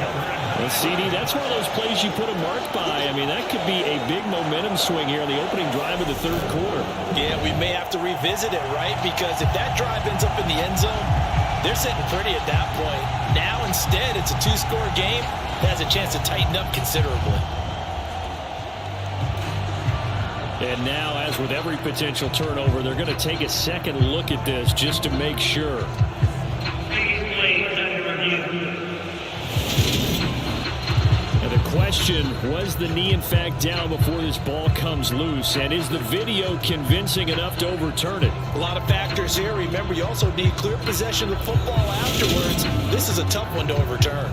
Well, CD, that's one of those plays you put a mark by. I mean, that could be a big momentum swing here on the opening drive of the third quarter. Yeah, we may have to revisit it, right? Because if that drive ends up in the end zone, they're sitting pretty at that point. Now, instead, it's a two-score game that has a chance to tighten up considerably. And now, as with every potential turnover, they're going to take a second look at this just to make sure. And the question, was the knee in fact down before this ball comes loose? And is the video convincing enough to overturn it? A lot of factors here. Remember, you also need clear possession of the football afterwards. This is a tough one to overturn.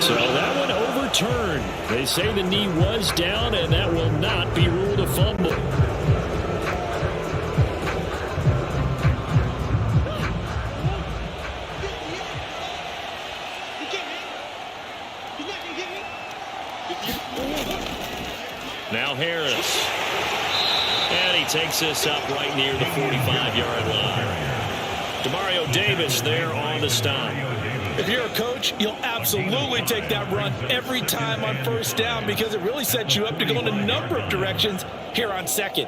So that one overturned. They say the knee was down, and that will not be ruled a fumble. Now Harris. And he takes this up right near the 45-yard line. Demario Davis there on the stop. If you're a coach, you'll absolutely take that run every time on first down because it really sets you up to go in a number of directions here on second.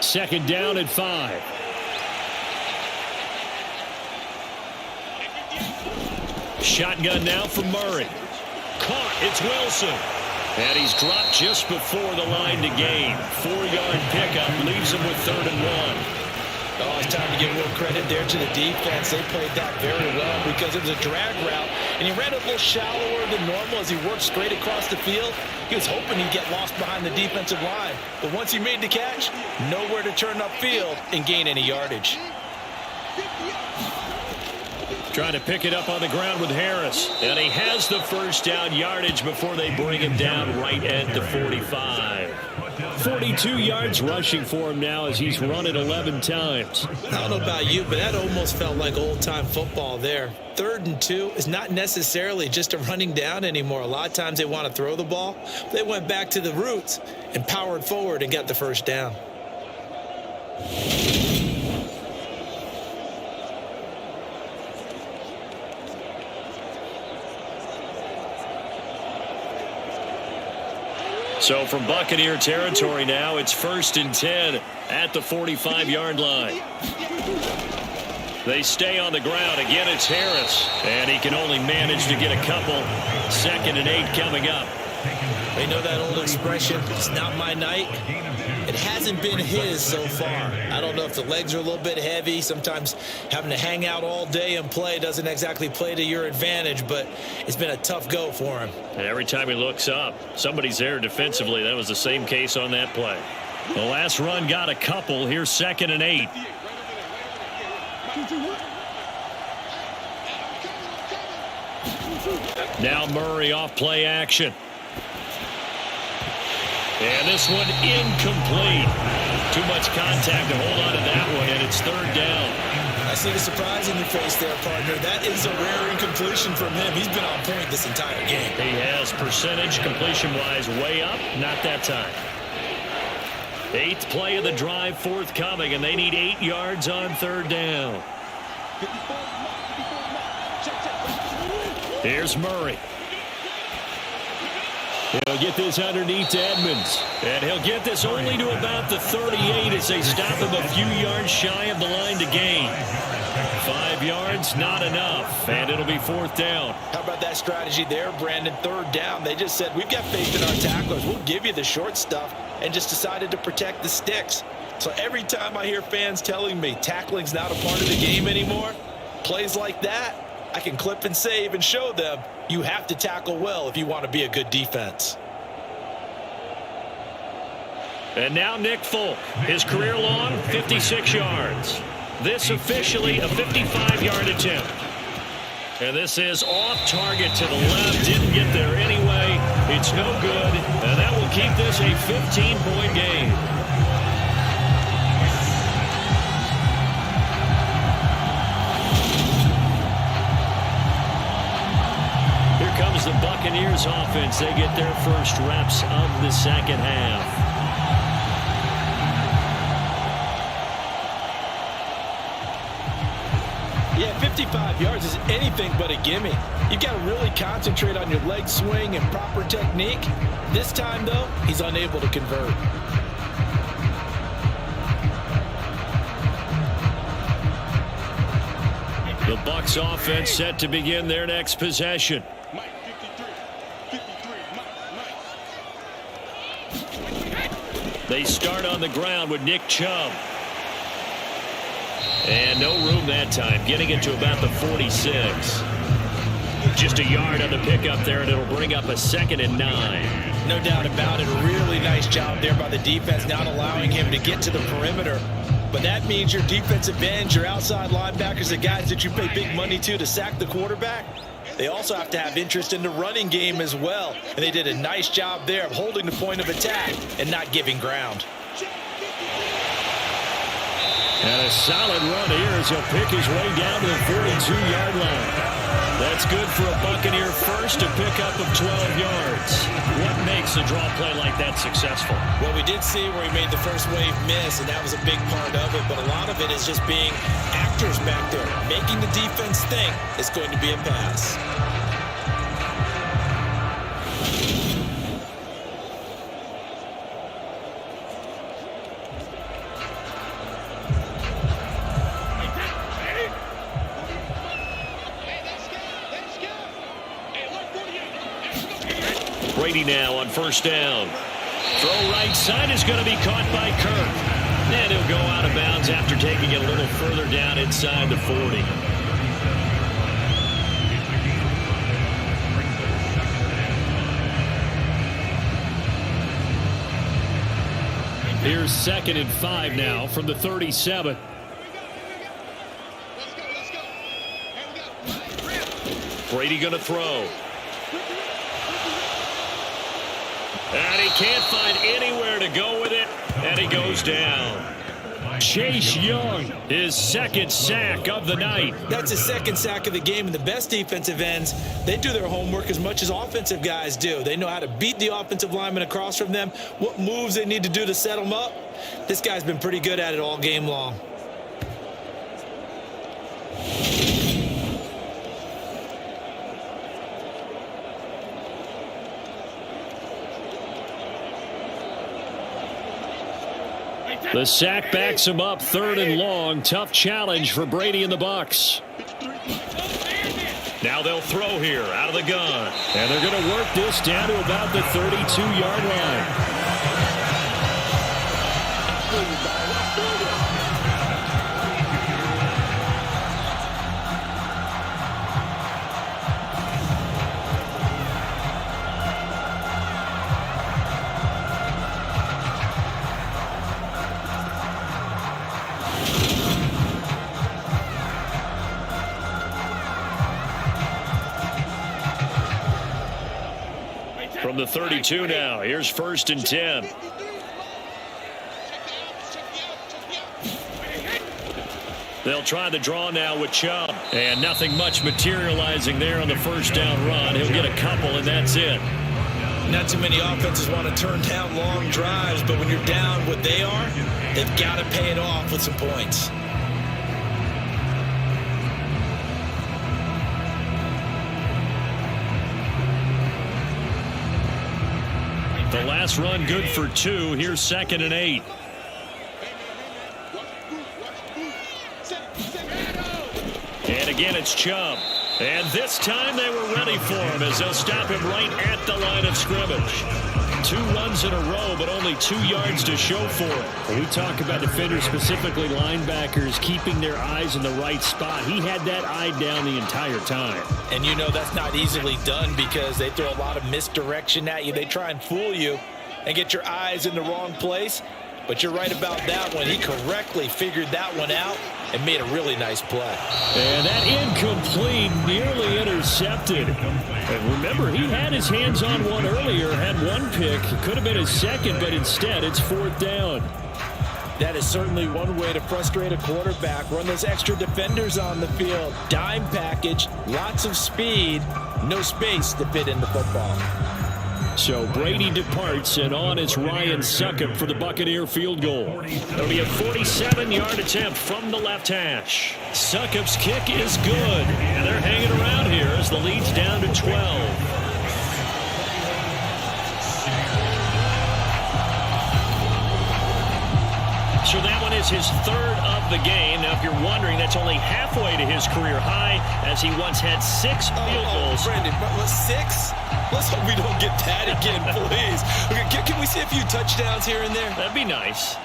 Second down at 5. Shotgun now for Murray. Caught. It's Wilson. And he's dropped just before the line to gain. 4-yard pickup leaves him with 3rd and 1. Oh, it's time to give a little credit there to the defense. They played that very well because it was a drag route, and he ran a little shallower than normal as he worked straight across the field. He was hoping he'd get lost behind the defensive line, but once he made the catch, nowhere to turn upfield and gain any yardage. Trying to pick it up on the ground with Harris, and he has the first down yardage before they bring him down right at the 45. 42 yards rushing for him now as he's run it 11 times. I don't know about you, but that almost felt like old-time football there. 3rd and 2 is not necessarily just a running down anymore. A lot of times they want to throw the ball. They went back to the roots and powered forward and got the first down. So from Buccaneer territory now, it's 1st and 10 at the 45-yard line. They stay on the ground. Again, it's Harris. And he can only manage to get a couple. 2nd and 8 coming up. They know that old expression, it's not my night. It hasn't been his so far. I don't know if the legs are a little bit heavy. Sometimes having to hang out all day and play doesn't exactly play to your advantage, but it's been a tough go for him. And every time he looks up, somebody's there defensively. That was the same case on that play. The last run got a couple. Here's 2nd and 8. Now Murray off play action. And this one incomplete. Too much contact to hold on to that one, and it's 3rd down. I see the surprise in your face there, partner. That is a rare incompletion from him. He's been on point this entire game. He has percentage completion-wise way up. Not that time. 8th play of the drive forthcoming, and they need 8 yards on 3rd down. Here's Murray. He'll get this underneath to Edmonds. And he'll get this only to about the 38 as they stop him a few yards shy of the line to gain. 5 yards, not enough. And it'll be 4th down. How about that strategy there, Brandon? 3rd down. They just said, we've got faith in our tacklers. We'll give you the short stuff, and just decided to protect the sticks. So every time I hear fans telling me tackling's not a part of the game anymore, plays like that, I can clip and save and show them you have to tackle well if you want to be a good defense. And now Nick Folk, his career long 56 yards. This officially a 55-yard attempt. And this is off target to the left. Didn't get there anyway. It's no good. And that will keep this a 15-point game. Buccaneers offense. They get their first reps of the second half. Yeah, 55 yards is anything but a gimme. You've got to really concentrate on your leg swing and proper technique. This time, though, he's unable to convert. The Bucs offense set to begin their next possession. Mike, 53, Mike. They start on the ground with Nick Chubb. And no room that time, getting it to about the 46. Just a yard on the pickup there, and it'll bring up a 2nd and 9. No doubt about it. A really nice job there by the defense, not allowing him to get to the perimeter. But that means your defensive ends, your outside linebackers, the guys that you pay big money to sack the quarterback, they also have to have interest in the running game as well. And they did a nice job there of holding the point of attack and not giving ground. And a solid run here as he'll pick his way down to the 42-yard line. That's good for a Buccaneer first, a pickup of 12 yards. What makes a draw play like that successful? Well, we did see where he made the first wave miss, and that was a big part of it. But a lot of it is just being actors back there, making the defense think it's going to be a pass. Brady now on first down. Throw right side is going to be caught by Kirk. And he'll go out of bounds after taking it a little further down inside the 40. Here's 2nd and 5 now from the 37. Brady going to throw. And he can't find anywhere to go with it, and he goes down. Chase Young, his 2nd sack of the night. That's his 2nd sack of the game, and the best defensive ends, they do their homework as much as offensive guys do. They know how to beat the offensive lineman across from them, what moves they need to do to set them up. This guy's been pretty good at it all game long. The sack backs him up, 3rd and long. Tough challenge for Brady and the Bucs. Now they'll throw here out of the gun. And they're going to work this down to about the 32-yard line. From the 32 now, here's 1st and 10. They'll try the draw now with Chubb. And nothing much materializing there on the first down run. He'll get a couple, and that's it. Not too many offenses want to turn down long drives, but when you're down what they are, they've got to pay it off with some points. The last run good for 2. Here's 2nd and 8. And again, it's Chubb. And this time they were ready for him as they'll stop him right at the line of scrimmage. 2 runs in a row, but only 2 yards to show for it. When we talk about defenders, specifically linebackers, keeping their eyes in the right spot, he had that eye down the entire time. And you know that's not easily done because they throw a lot of misdirection at you. They try and fool you and get your eyes in the wrong place. But you're right about that one. He correctly figured that one out and made a really nice play. And that incomplete, nearly intercepted. And remember, he had his hands on one earlier, had one pick. It could have been his second, but instead it's 4th down. That is certainly one way to frustrate a quarterback. Run those extra defenders on the field. Dime package, lots of speed, no space to fit in the football. So Brady departs, and on is Ryan Succop for the Buccaneer field goal. It'll be a 47-yard attempt from the left hash. Succop's kick is good, and they're hanging around here as the lead's down to 12. So that one is his third of the game. Now, if you're wondering, that's only halfway to his career high, as he once had 6 field goals. Brandon, but 6? Let's hope we don't get that again, please. Okay, can we see a few touchdowns here and there? That'd be nice.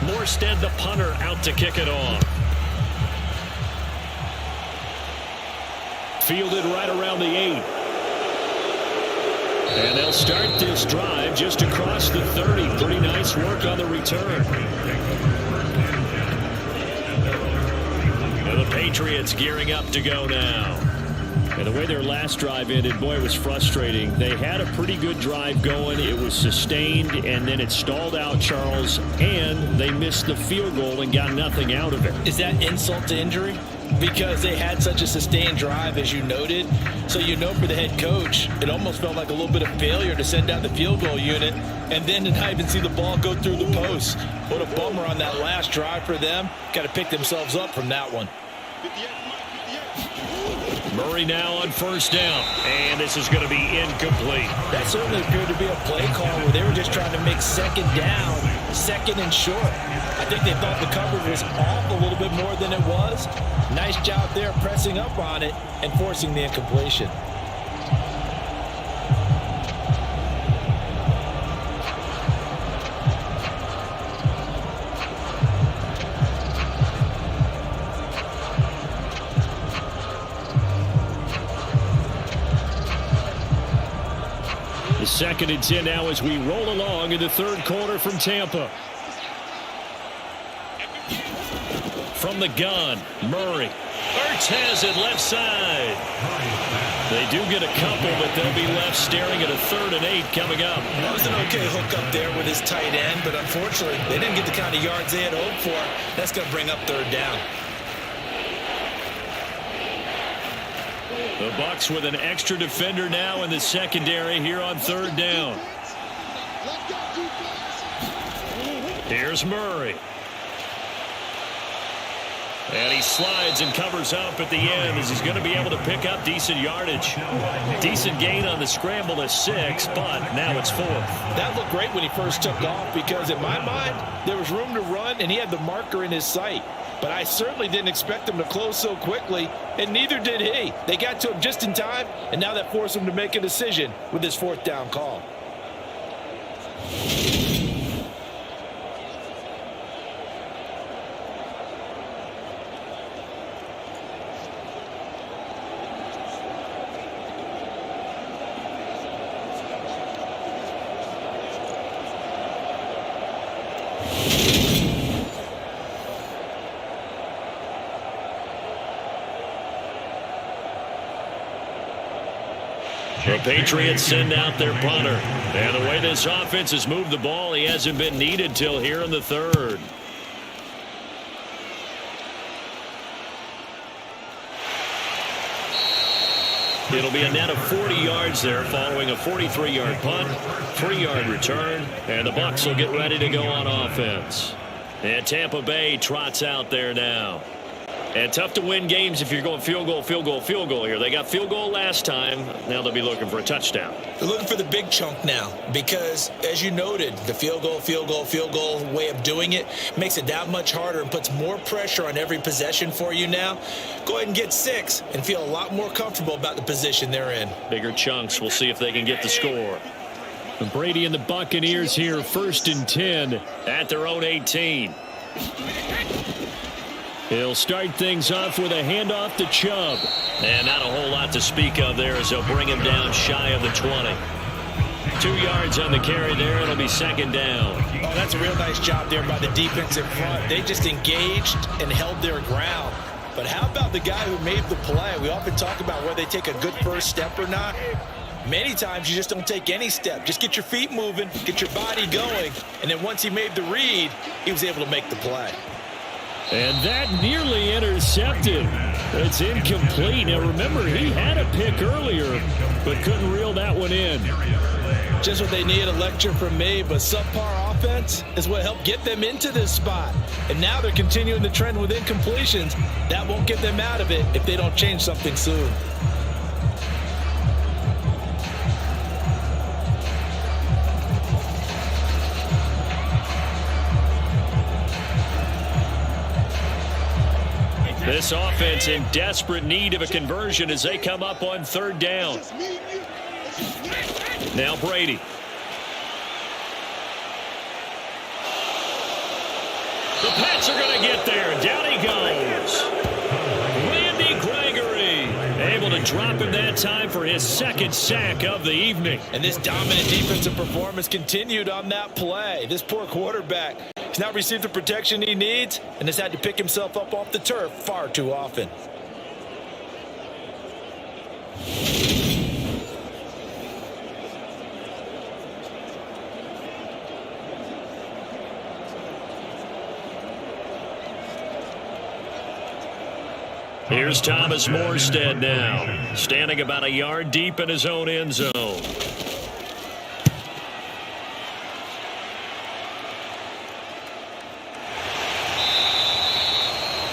Morstead, the punter, out to kick it off. Fielded right around the 8. And they'll start this drive just across the 30. Pretty nice work on the return. And the Patriots gearing up to go now. And the way their last drive ended, boy, it was frustrating. They had a pretty good drive going. It was sustained, and then it stalled out, Charles, and they missed the field goal and got nothing out of it. Is that insult to injury? Because they had such a sustained drive, as you noted. So you know, for the head coach, it almost felt like a little bit of failure to send out the field goal unit and then to not even see the ball go through the post. What a bummer on that last drive for them. Got to pick themselves up from that one. Murray now on first down, and this is going to be incomplete. That certainly appeared to be a play call where they were just trying to make second down, second and short. I think they thought the coverage was off a little bit more than it was. Nice job there pressing up on it and forcing the incompletion. The 2nd and 10 now as we roll along in the third quarter from Tampa. From the gun, Murray. Ertz has it left side. They do get a couple, but they'll be left staring at a 3rd and 8 coming up. That was an okay hook up there with his tight end, but unfortunately, they didn't get the kind of yards they had hoped for. That's going to bring up 3rd down. The Bucs with an extra defender now in the secondary here on 3rd down. Here's Murray. And he slides and covers up at the end as he's going to be able to pick up decent yardage. Decent gain on the scramble to 6, but now it's 4th. That looked great when he first took off because in my mind, there was room to run and he had the marker in his sight. But I certainly didn't expect him to close so quickly, and neither did he. They got to him just in time, and now that forced him to make a decision with his 4th down call. The Patriots send out their punter. And the way this offense has moved the ball, he hasn't been needed till here in the 3rd. It'll be a net of 40 yards there following a 43-yard punt, 3-yard return, and the Bucs will get ready to go on offense. And Tampa Bay trots out there now. And tough to win games if you're going field goal, field goal, field goal here. They got field goal last time. Now they'll be looking for a touchdown. They're looking for the big chunk now because, as you noted, the field goal way of doing it makes it that much harder and puts more pressure on every possession for you now. Go ahead and get 6 and feel a lot more comfortable about the position they're in. Bigger chunks. We'll see if they can get the score. And Brady and the Buccaneers here, 1st and 10 at their own 18. He'll start things off with a handoff to Chubb. And not a whole lot to speak of there as they'll bring him down shy of the 20. lost 2 yards on the carry there. It'll be second down. Oh, that's a real nice job there by the defense in front. They just engaged and held their ground. But how about the guy who made the play? We often talk about whether they take a good first step or not. Many times you just don't take any step. Just get your feet moving, get your body going, and then once he made the read, he was able to make the play. And that nearly intercepted. It's incomplete. Now remember, he had a pick earlier, but couldn't reel that one in. Just what they need, a lecture from me, but subpar offense is what helped get them into this spot. And now they're continuing the trend with incompletions. That won't get them out of it if they don't change something soon. This offense in desperate need of a conversion as they come up on third down. Now Brady. The Pats are going to get there. Down he goes. Randy Gregory able to drop him that time for his second sack of the evening. And this dominant defensive performance continued on that play. This poor quarterback has not received the protection he needs and has had to pick himself up off the turf far too often. Here's Thomas Morstead now, standing about a yard deep in his own end zone.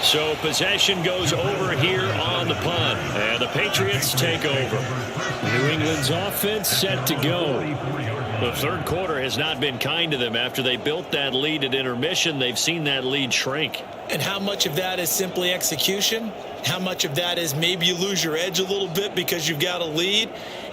So possession goes over here on the punt, and the Patriots take over. New England's offense set to go. The third quarter has not been kind to them. After they built that lead at intermission, they've seen that lead shrink. And how much of that is simply execution? How much of that is maybe you lose your edge a little bit because you've got a lead?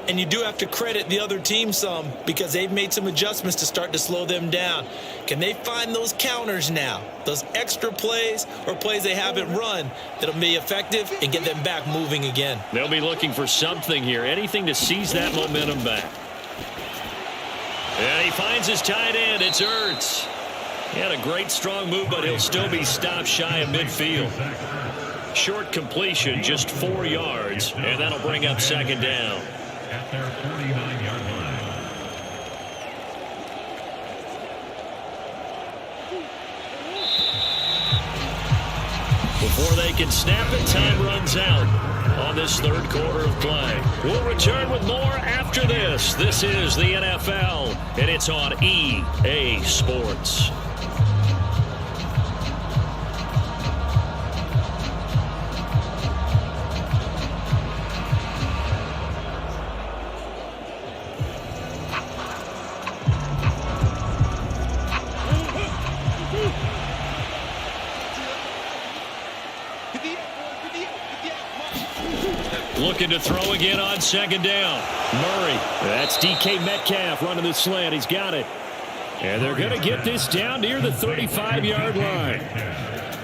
And you do have to credit the other team some because they've made some adjustments to start to slow them down. Can they find those counters now, those extra plays or plays they haven't run that'll be effective and get them back moving again? They'll be looking for something here, anything to seize that momentum back. And he finds his tight end. It's Ertz. He had a great strong move, but he'll still be stopped shy of midfield. Short completion, just 4 yards, and that'll bring up second down. At their 49-yard line. Before they can snap it, time runs out on this third quarter of play. We'll return with more after this. This is the NFL, and it's on EA Sports. Looking to throw again on second down. Murray. That's DK Metcalf running the slant. He's got it. And they're going to get this down near the 35-yard line.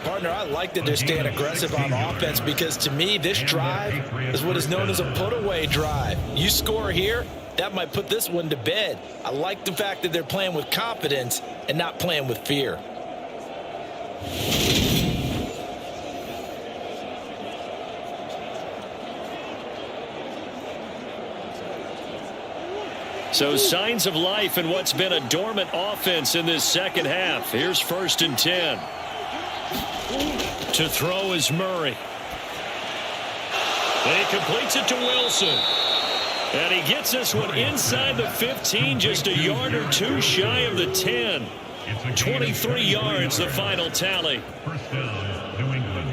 Partner, I like that they're staying aggressive on offense because to me, this drive is what is known as a put-away drive. You score here, that might put this one to bed. I like the fact that they're playing with confidence and not playing with fear. So signs of life in what's been a dormant offense in this second half. Here's 1st and 10. To throw is Murray. And he completes it to Wilson. And he gets this one inside the 15, just a yard or two shy of the 10. 23 yards, the final tally. First down, New England.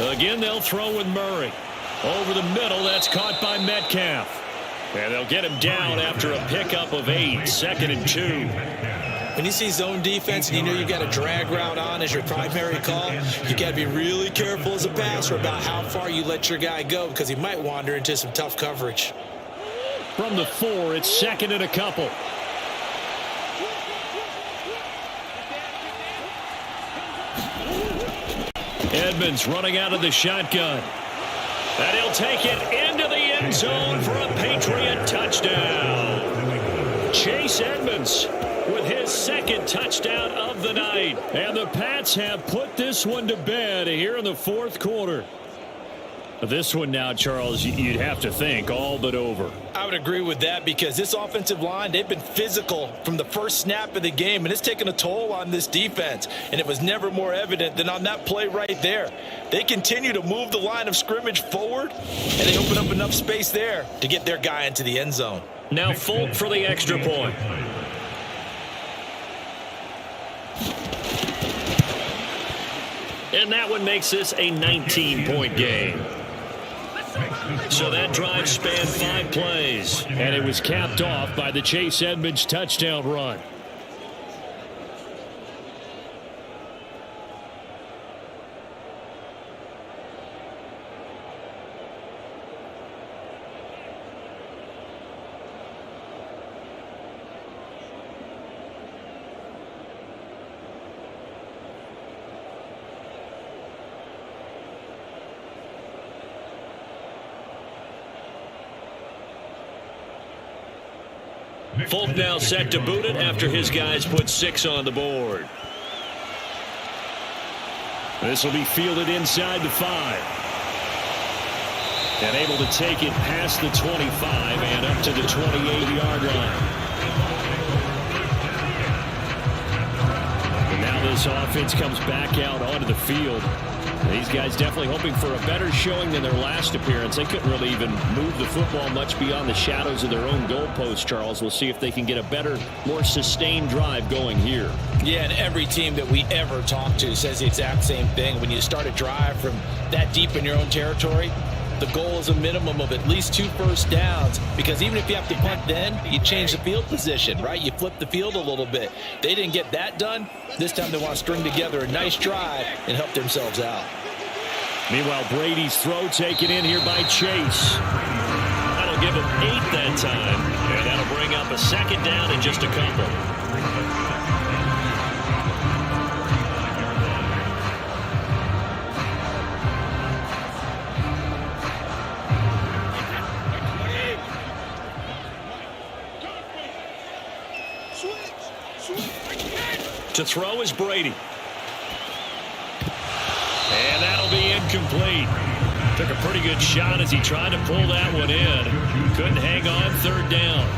Again, they'll throw with Murray. Over the middle, that's caught by Metcalf. And they'll get him down after a pickup of 8, 2nd and 2. When you see zone defense and you know you've got a drag route on as your primary call, you got to be really careful as a passer about how far you let your guy go because he might wander into some tough coverage. From the 4, it's second and a couple. Edmonds running out of the shotgun. And he'll take it into the end zone for a Patriot touchdown. Chase Edmonds with his second touchdown of the night. And the Pats have put this one to bed here in the fourth quarter. This one now, Charles, you'd have to think all but over. I would agree with that because this offensive line, they've been physical from the first snap of the game, and it's taken a toll on this defense, and it was never more evident than on that play right there. They continue to move the line of scrimmage forward, and they open up enough space there to get their guy into the end zone. Now Folk for the extra point. And that one makes this a 19-point game. So that drive spanned 5 plays, and it was capped off by the Chase Edmonds touchdown run. Folk now set to boot it after his guys put 6 on the board. This will be fielded inside the 5. And able to take it past the 25 and up to the 28-yard line. And now this offense comes back out onto the field. These guys definitely hoping for a better showing than their last appearance. They couldn't really even move the football much beyond the shadows of their own goalpost, Charles. We'll see if they can get a better, more sustained drive going here. Yeah, and every team that we ever talk to says the exact same thing. When you start a drive from that deep in your own territory, the goal is a minimum of at least 2 first downs, because even if you have to punt then, you change the field position, right? You flip the field a little bit. They didn't get that done. This time they want to string together a nice drive and help themselves out. Meanwhile, Brady's throw taken in here by Chase. That'll give him 8 that time, and that'll bring up a second down in just a couple. To throw is Brady. And that'll be incomplete. Took a pretty good shot as he tried to pull that one in. Couldn't hang on, third down.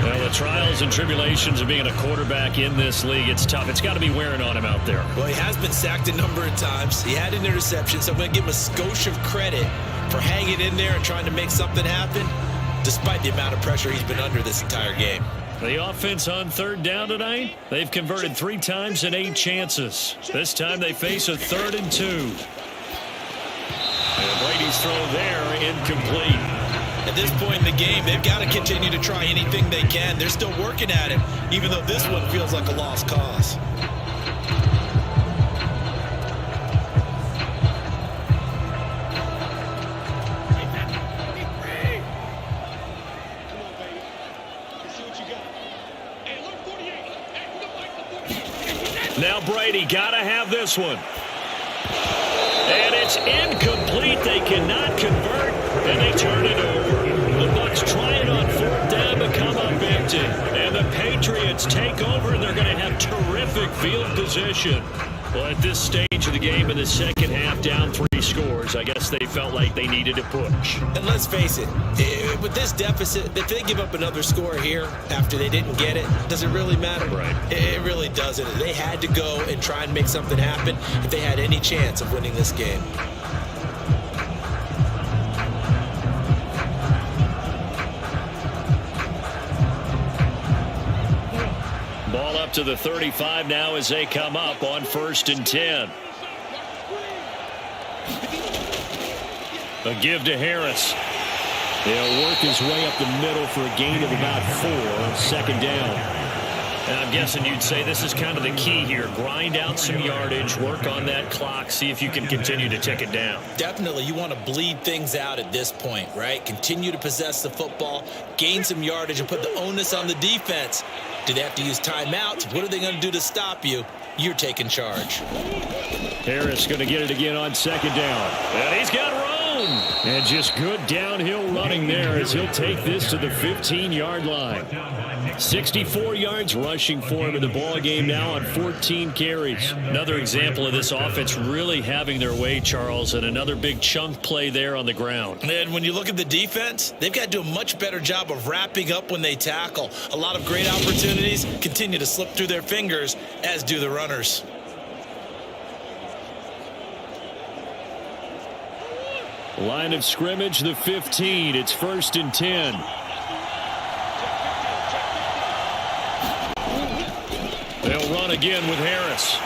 Well, the trials and tribulations of being a quarterback in this league, it's tough. It's got to be wearing on him out there. Well, he has been sacked a number of times. He had an interception, so I'm going to give him a skosh of credit for hanging in there and trying to make something happen, despite the amount of pressure he's been under this entire game. The offense on third down tonight, they've converted 3 times in 8 chances. This time they face a 3rd and 2. And Brady's throw there, incomplete. At this point in the game, they've got to continue to try anything they can. They're still working at it, even though this one feels like a lost cause. Now Brady got to have this one. And it's incomplete. They cannot convert, and they turn it over. The Bucs try it on 4th down to come up empty. And the Patriots take over, and they're going to have terrific field position. Well, at this stage of the game in the second half, down 3 scores, I guess they felt like they needed to push. And let's face it, with this deficit, if they give up another score here after they didn't get it, does it really matter? Right. It really doesn't. They had to go and try and make something happen if they had any chance of winning this game. Ball up to the 35 now as they come up on 1st and 10. A give to Harris. He'll work his way up the middle for a gain of about 4. 2nd down. And I'm guessing you'd say this is kind of the key here. Grind out some yardage, work on that clock, see if you can continue to tick it down. Definitely, you want to bleed things out at this point, right? Continue to possess the football, gain some yardage, and put the onus on the defense. Do they have to use timeouts? What are they going to do to stop you? You're taking charge. Harris going to get it again on second down. And he's got room. And just good downhill running there as he'll take this to the 15-yard line. 64 yards rushing for him in the ball game now on 14 carries. Another example of this offense really having their way, Charles, and another big chunk play there on the ground. And when you look at the defense, they've got to do a much better job of wrapping up when they tackle. A lot of great opportunities continue to slip through their fingers, as do the runners. Line of scrimmage, the 15. It's 1st and 10. They'll run again with Harris.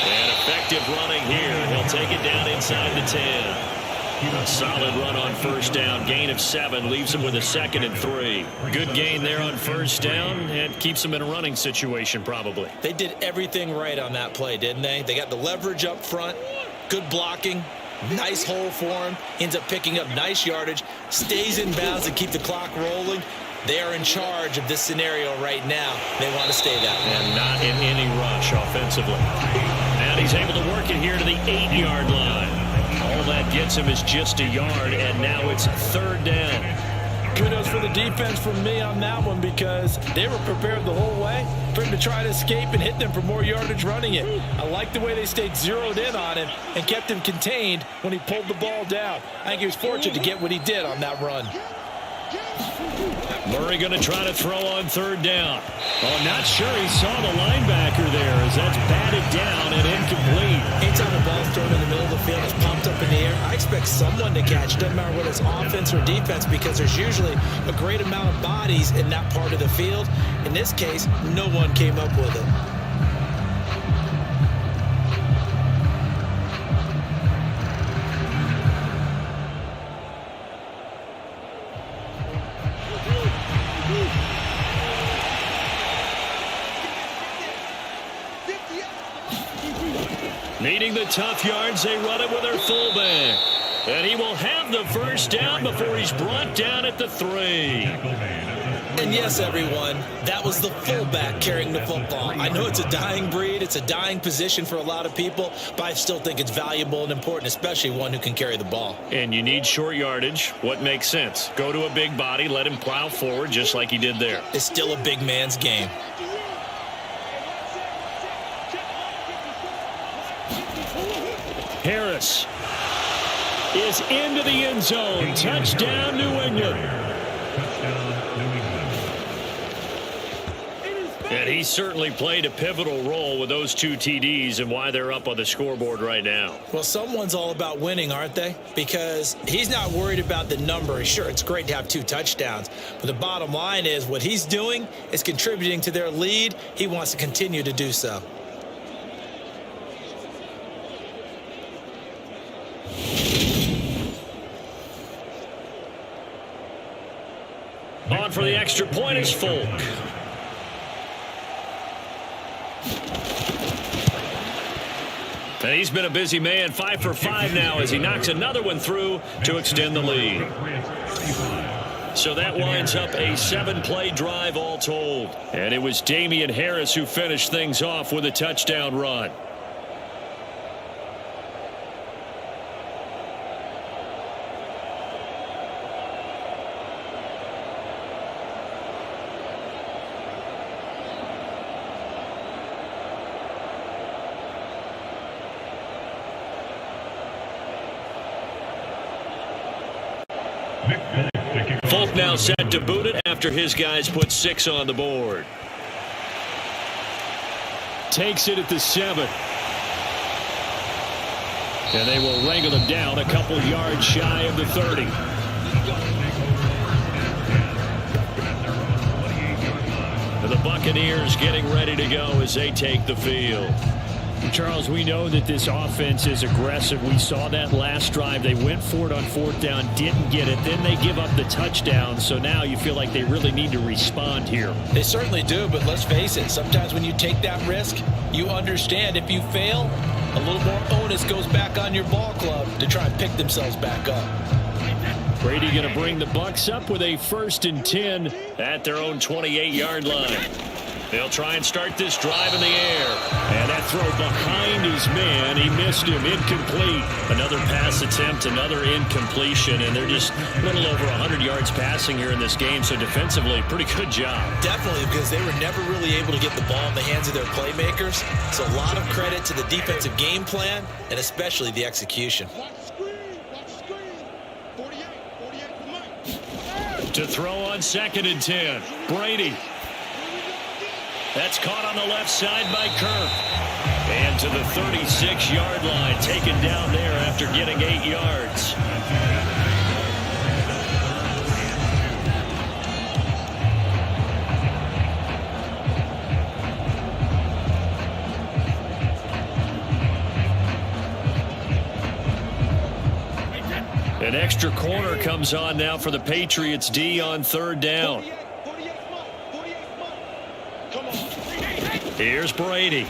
And effective running here. He'll take it down inside the 10. A solid run on first down. Gain of 7 leaves him with a 2nd and 3. Good gain there on first down and keeps him in a running situation probably. They did everything right on that play, didn't they? They got the leverage up front, good blocking, nice hole for him, ends up picking up nice yardage, stays in bounds to keep the clock rolling. They are in charge of this scenario right now. They want to stay that way. And not in any rush offensively. And he's able to work it here to the 8-yard line. All that gets him is just a yard, and now it's 3rd down. Kudos for the defense from me on that one because they were prepared the whole way for him to try to escape and hit them for more yardage running it. I like the way they stayed zeroed in on him and kept him contained when he pulled the ball down. I think he was fortunate to get what he did on that run. Murray going to try to throw on 3rd down. Oh, not sure he saw the linebacker there as that's batted down and incomplete. Anytime the ball's thrown in the middle of the field, it's pumped up in the air, I expect someone to catch. Doesn't matter whether it's offense or defense because there's usually a great amount of bodies in that part of the field. In this case, no one came up with it. Needing the tough yards, they run it with their fullback. And he will have the first down before he's brought down at the 3. And yes, everyone, that was the fullback carrying the football. I know it's a dying breed, it's a dying position for a lot of people, but I still think it's valuable and important, especially one who can carry the ball. And you need short yardage. What makes sense? Go to a big body, let him plow forward just like he did there. It's still a big man's game. Harris is into the end zone. Touchdown, New England. And he certainly played a pivotal role with those 2 TDs and why they're up on the scoreboard right now. Well, someone's all about winning, aren't they? Because he's not worried about the number. Sure, it's great to have 2 touchdowns. But the bottom line is what he's doing is contributing to their lead. He wants to continue to do so. On for the extra point is Folk. And he's been a busy man, 5 for 5 now as he knocks another one through to extend the lead. So that winds up a 7-play drive all told. And it was Damian Harris who finished things off with a touchdown run. Folk now set to boot it after his guys put 6 on the board. Takes it at the 7. And they will wrangle him down a couple yards shy of the 30. And the Buccaneers getting ready to go as they take the field. Charles, we know that this offense is aggressive. We saw that last drive. They went for it on fourth down, didn't get it. Then they give up the touchdown. So now you feel like they really need to respond here. They certainly do, but let's face it. Sometimes when you take that risk, you understand if you fail, a little more onus goes back on your ball club to try and pick themselves back up. Brady going to bring the Bucs up with a 1st and 10 at their own 28-yard line. They'll try and start this drive in the air. And that throw behind his man. He missed him. Incomplete. Another pass attempt, another incompletion. And they're just a little over 100 yards passing here in this game. So defensively, pretty good job. Definitely, because they were never really able to get the ball in the hands of their playmakers. So a lot of credit to the defensive game plan and especially the execution. To throw on 2nd and 10. Brady. That's caught on the left side by Kirk. And to the 36-yard line, taken down there after getting 8 yards. An extra corner comes on now for the Patriots D on 3rd down. Here's Brady.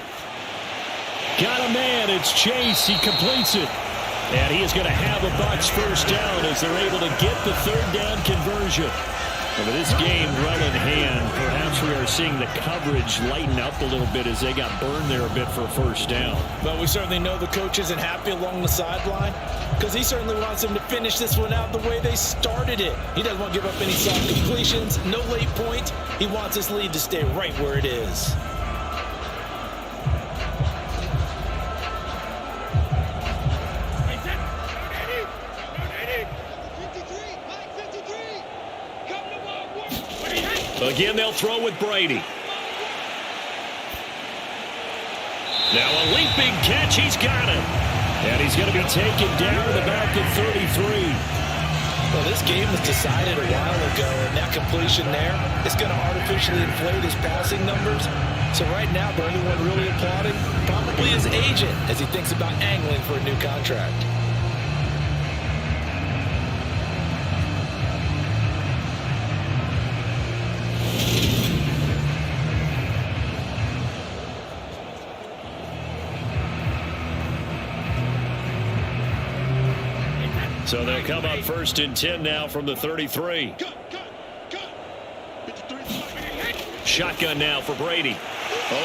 Got a man. It's Chase. He completes it. And he is going to have a Bucs 1st down as they're able to get the 3rd down conversion. Well, with this game well in hand, perhaps we are seeing the coverage lighten up a little bit as they got burned there a bit for a 1st down. But we certainly know the coach isn't happy along the sideline because he certainly wants them to finish this one out the way they started it. He doesn't want to give up any soft completions, no late points. He wants his lead to stay right where it is. Again, they'll throw with Brady. Now a leaping catch. He's got it. And he's going to be taken down at about the 33. Well, this game was decided a while ago, and that completion there is going to artificially inflate his passing numbers. So right now, the only one really applauding probably his agent as he thinks about angling for a new contract. So they'll come up 1st and 10 now from the 33. Shotgun now for Brady.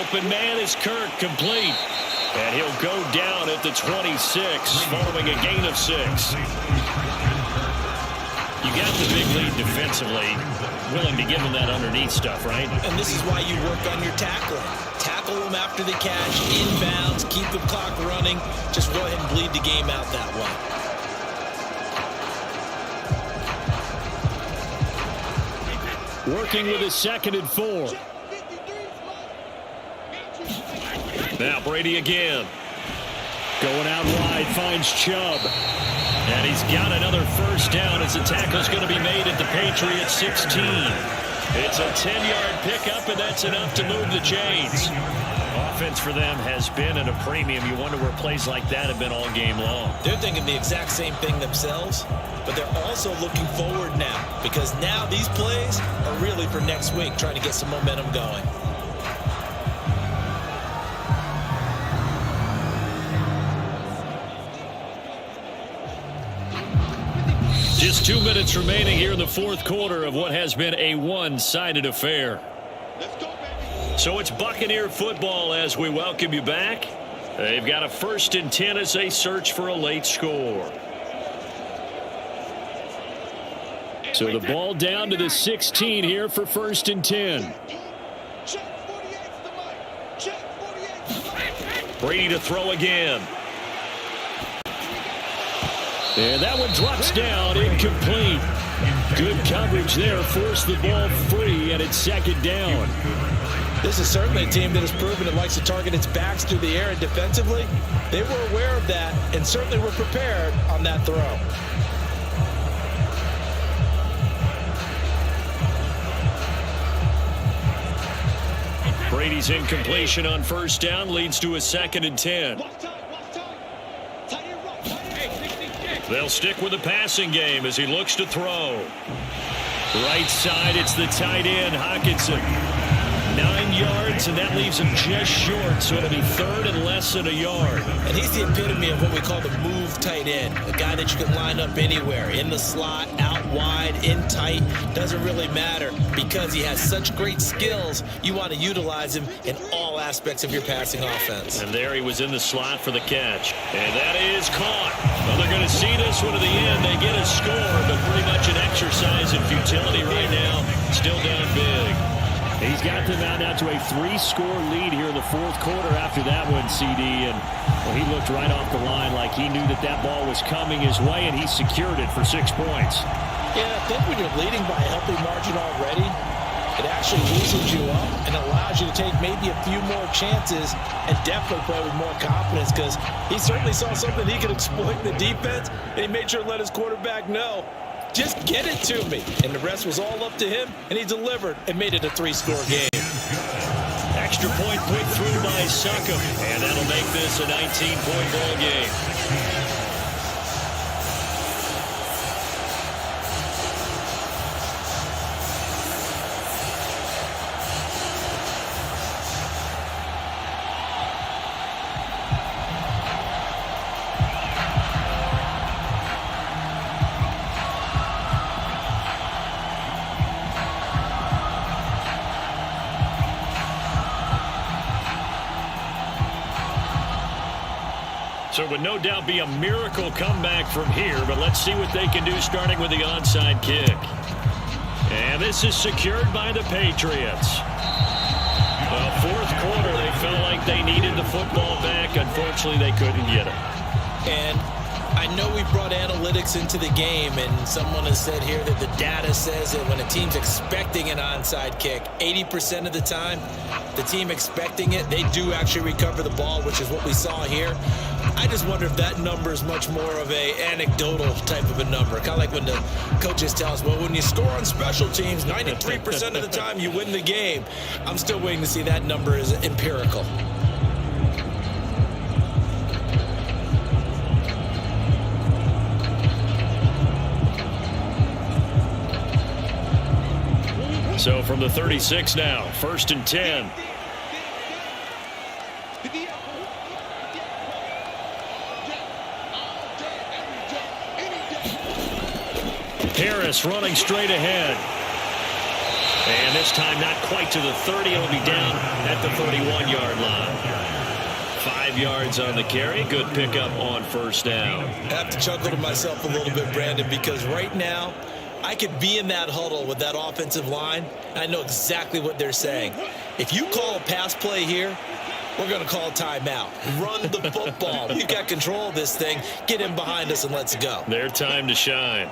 Open man is Kirk, complete. And he'll go down at the 26 following a gain of 6. You got the big lead defensively. Willing to give them that underneath stuff, right? And this is why you work on your tackling. Tackle them after the catch, inbounds, keep the clock running. Just go ahead and bleed the game out that way. Working with his 2nd and 4. Now Brady again. Going out wide, finds Chubb. And he's got another 1st down as the tackle's going to be made at the Patriots 16. It's a 10-yard pickup, and that's enough to move the chains. Offense for them has been at a premium. You wonder where plays like that have been all game long. They're thinking the exact same thing themselves, but they're also looking forward now because now these plays are really for next week, trying to get some momentum going. Just 2 minutes remaining here in the 4th quarter of what has been a one-sided affair. So it's Buccaneer football as we welcome you back. They've got a 1st and 10 as they search for a late score. So the ball down to the 16 here for 1st and 10. Brady to throw again. And that one drops down, incomplete. Good coverage there, forced the ball free, and it's 2nd down. This is certainly a team that has proven it likes to target its backs through the air, and defensively, they were aware of that and certainly were prepared on that throw. Brady's incompletion on first down leads to a 2nd and 10. They'll stick with the passing game as he looks to throw. Right side, it's the tight end, Hockenson. 9 yards, and that leaves him just short, so it'll be 3rd and less than a yard. And he's the epitome of what we call the move tight end, a guy that you can line up anywhere, in the slot, out wide, in tight, doesn't really matter because he has such great skills. You want to utilize him in all aspects of your passing offense. And there he was in the slot for the catch. And that is caught. Well, they're going to see this one to the end. They get a score, but pretty much an exercise in futility right now. Still down big. He's got them out now to a 3-score lead here in the 4th quarter after that one, CD. And well, he looked right off the line like he knew that that ball was coming his way, and he secured it for 6 points. Yeah, I think when you're leading by a healthy margin already, it actually loosens you up and allows you to take maybe a few more chances and definitely play with more confidence because he certainly saw something he could exploit in the defense, and he made sure to let his quarterback know, just get it to me. And the rest was all up to him, and he delivered and made it a 3-score game. Extra point put through by Succop, and that'll make this a 19-point ball game. So it would no doubt be a miracle comeback from here, but let's see what they can do starting with the onside kick. And this is secured by the Patriots. Well, 4th quarter, they felt like they needed the football back. Unfortunately, they couldn't get it. And I know we brought analytics into the game, and someone has said here that the data says that when a team's expecting an onside kick, 80% of the time, the team expecting it, they do actually recover the ball, which is what we saw here. I just wonder if that number is much more of a anecdotal type of a number. Kind of like when the coaches tell us, well, when you score on special teams, 93% of the time you win the game. I'm still waiting to see that number is empirical. So from the 36 now, 1st and 10. Harris running straight ahead. And this time not quite to the 30. It'll be down at the 31-yard line. 5 yards on the carry. Good pickup on first down. I have to chuckle to myself a little bit, Brandon, because right now I could be in that huddle with that offensive line, and I know exactly what they're saying. If you call a pass play here, we're going to call a timeout. Run the football. We've got control of this thing. Get in behind us and let's go. Their time to shine.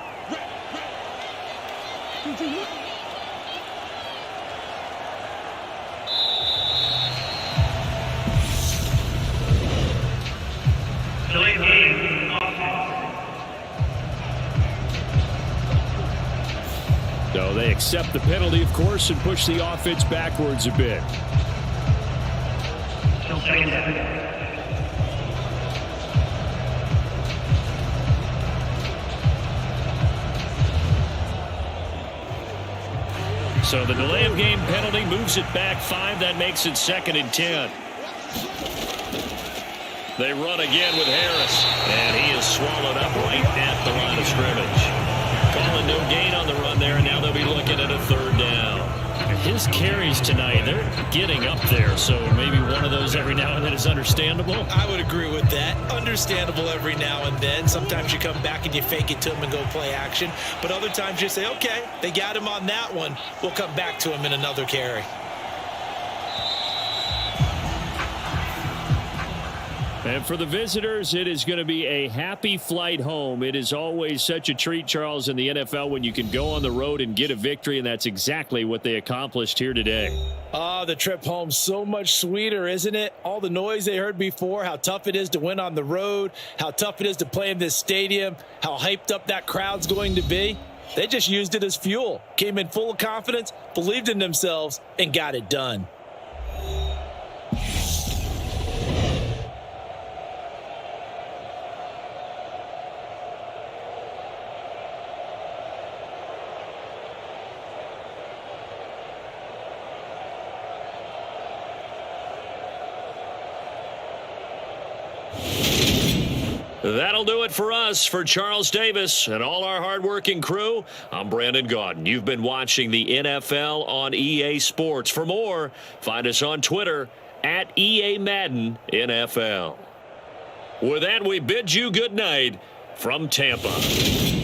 So they accept the penalty, of course, and push the offense backwards a bit. So the delay of game penalty moves it back 5. That makes it 2nd and 10. They run again with Harris, and he is swallowed up right at the line of scrimmage. Calling no gain on the run there, and now they'll be looking at a 3rd down. His carries tonight, they're getting up there, so maybe one of those every now and then is understandable. I would agree with that. Understandable every now and then. Sometimes you come back and you fake it to him and go play action, but other times you say, okay, they got him on that one. We'll come back to him in another carry. And for the visitors, it is going to be a happy flight home. It is always such a treat, Charles, in the NFL when you can go on the road and get a victory, and that's exactly what they accomplished here today. The trip home so much sweeter, isn't it? All the noise they heard before, how tough it is to win on the road, how tough it is to play in this stadium, how hyped up that crowd's going to be. They just used it as fuel, came in full of confidence, believed in themselves, and got it done. That'll do it for us. For Charles Davis and all our hardworking crew, I'm Brandon Gaudin. You've been watching the NFL on EA Sports. For more, find us on Twitter at EA Madden NFL. With that, we bid you good night from Tampa.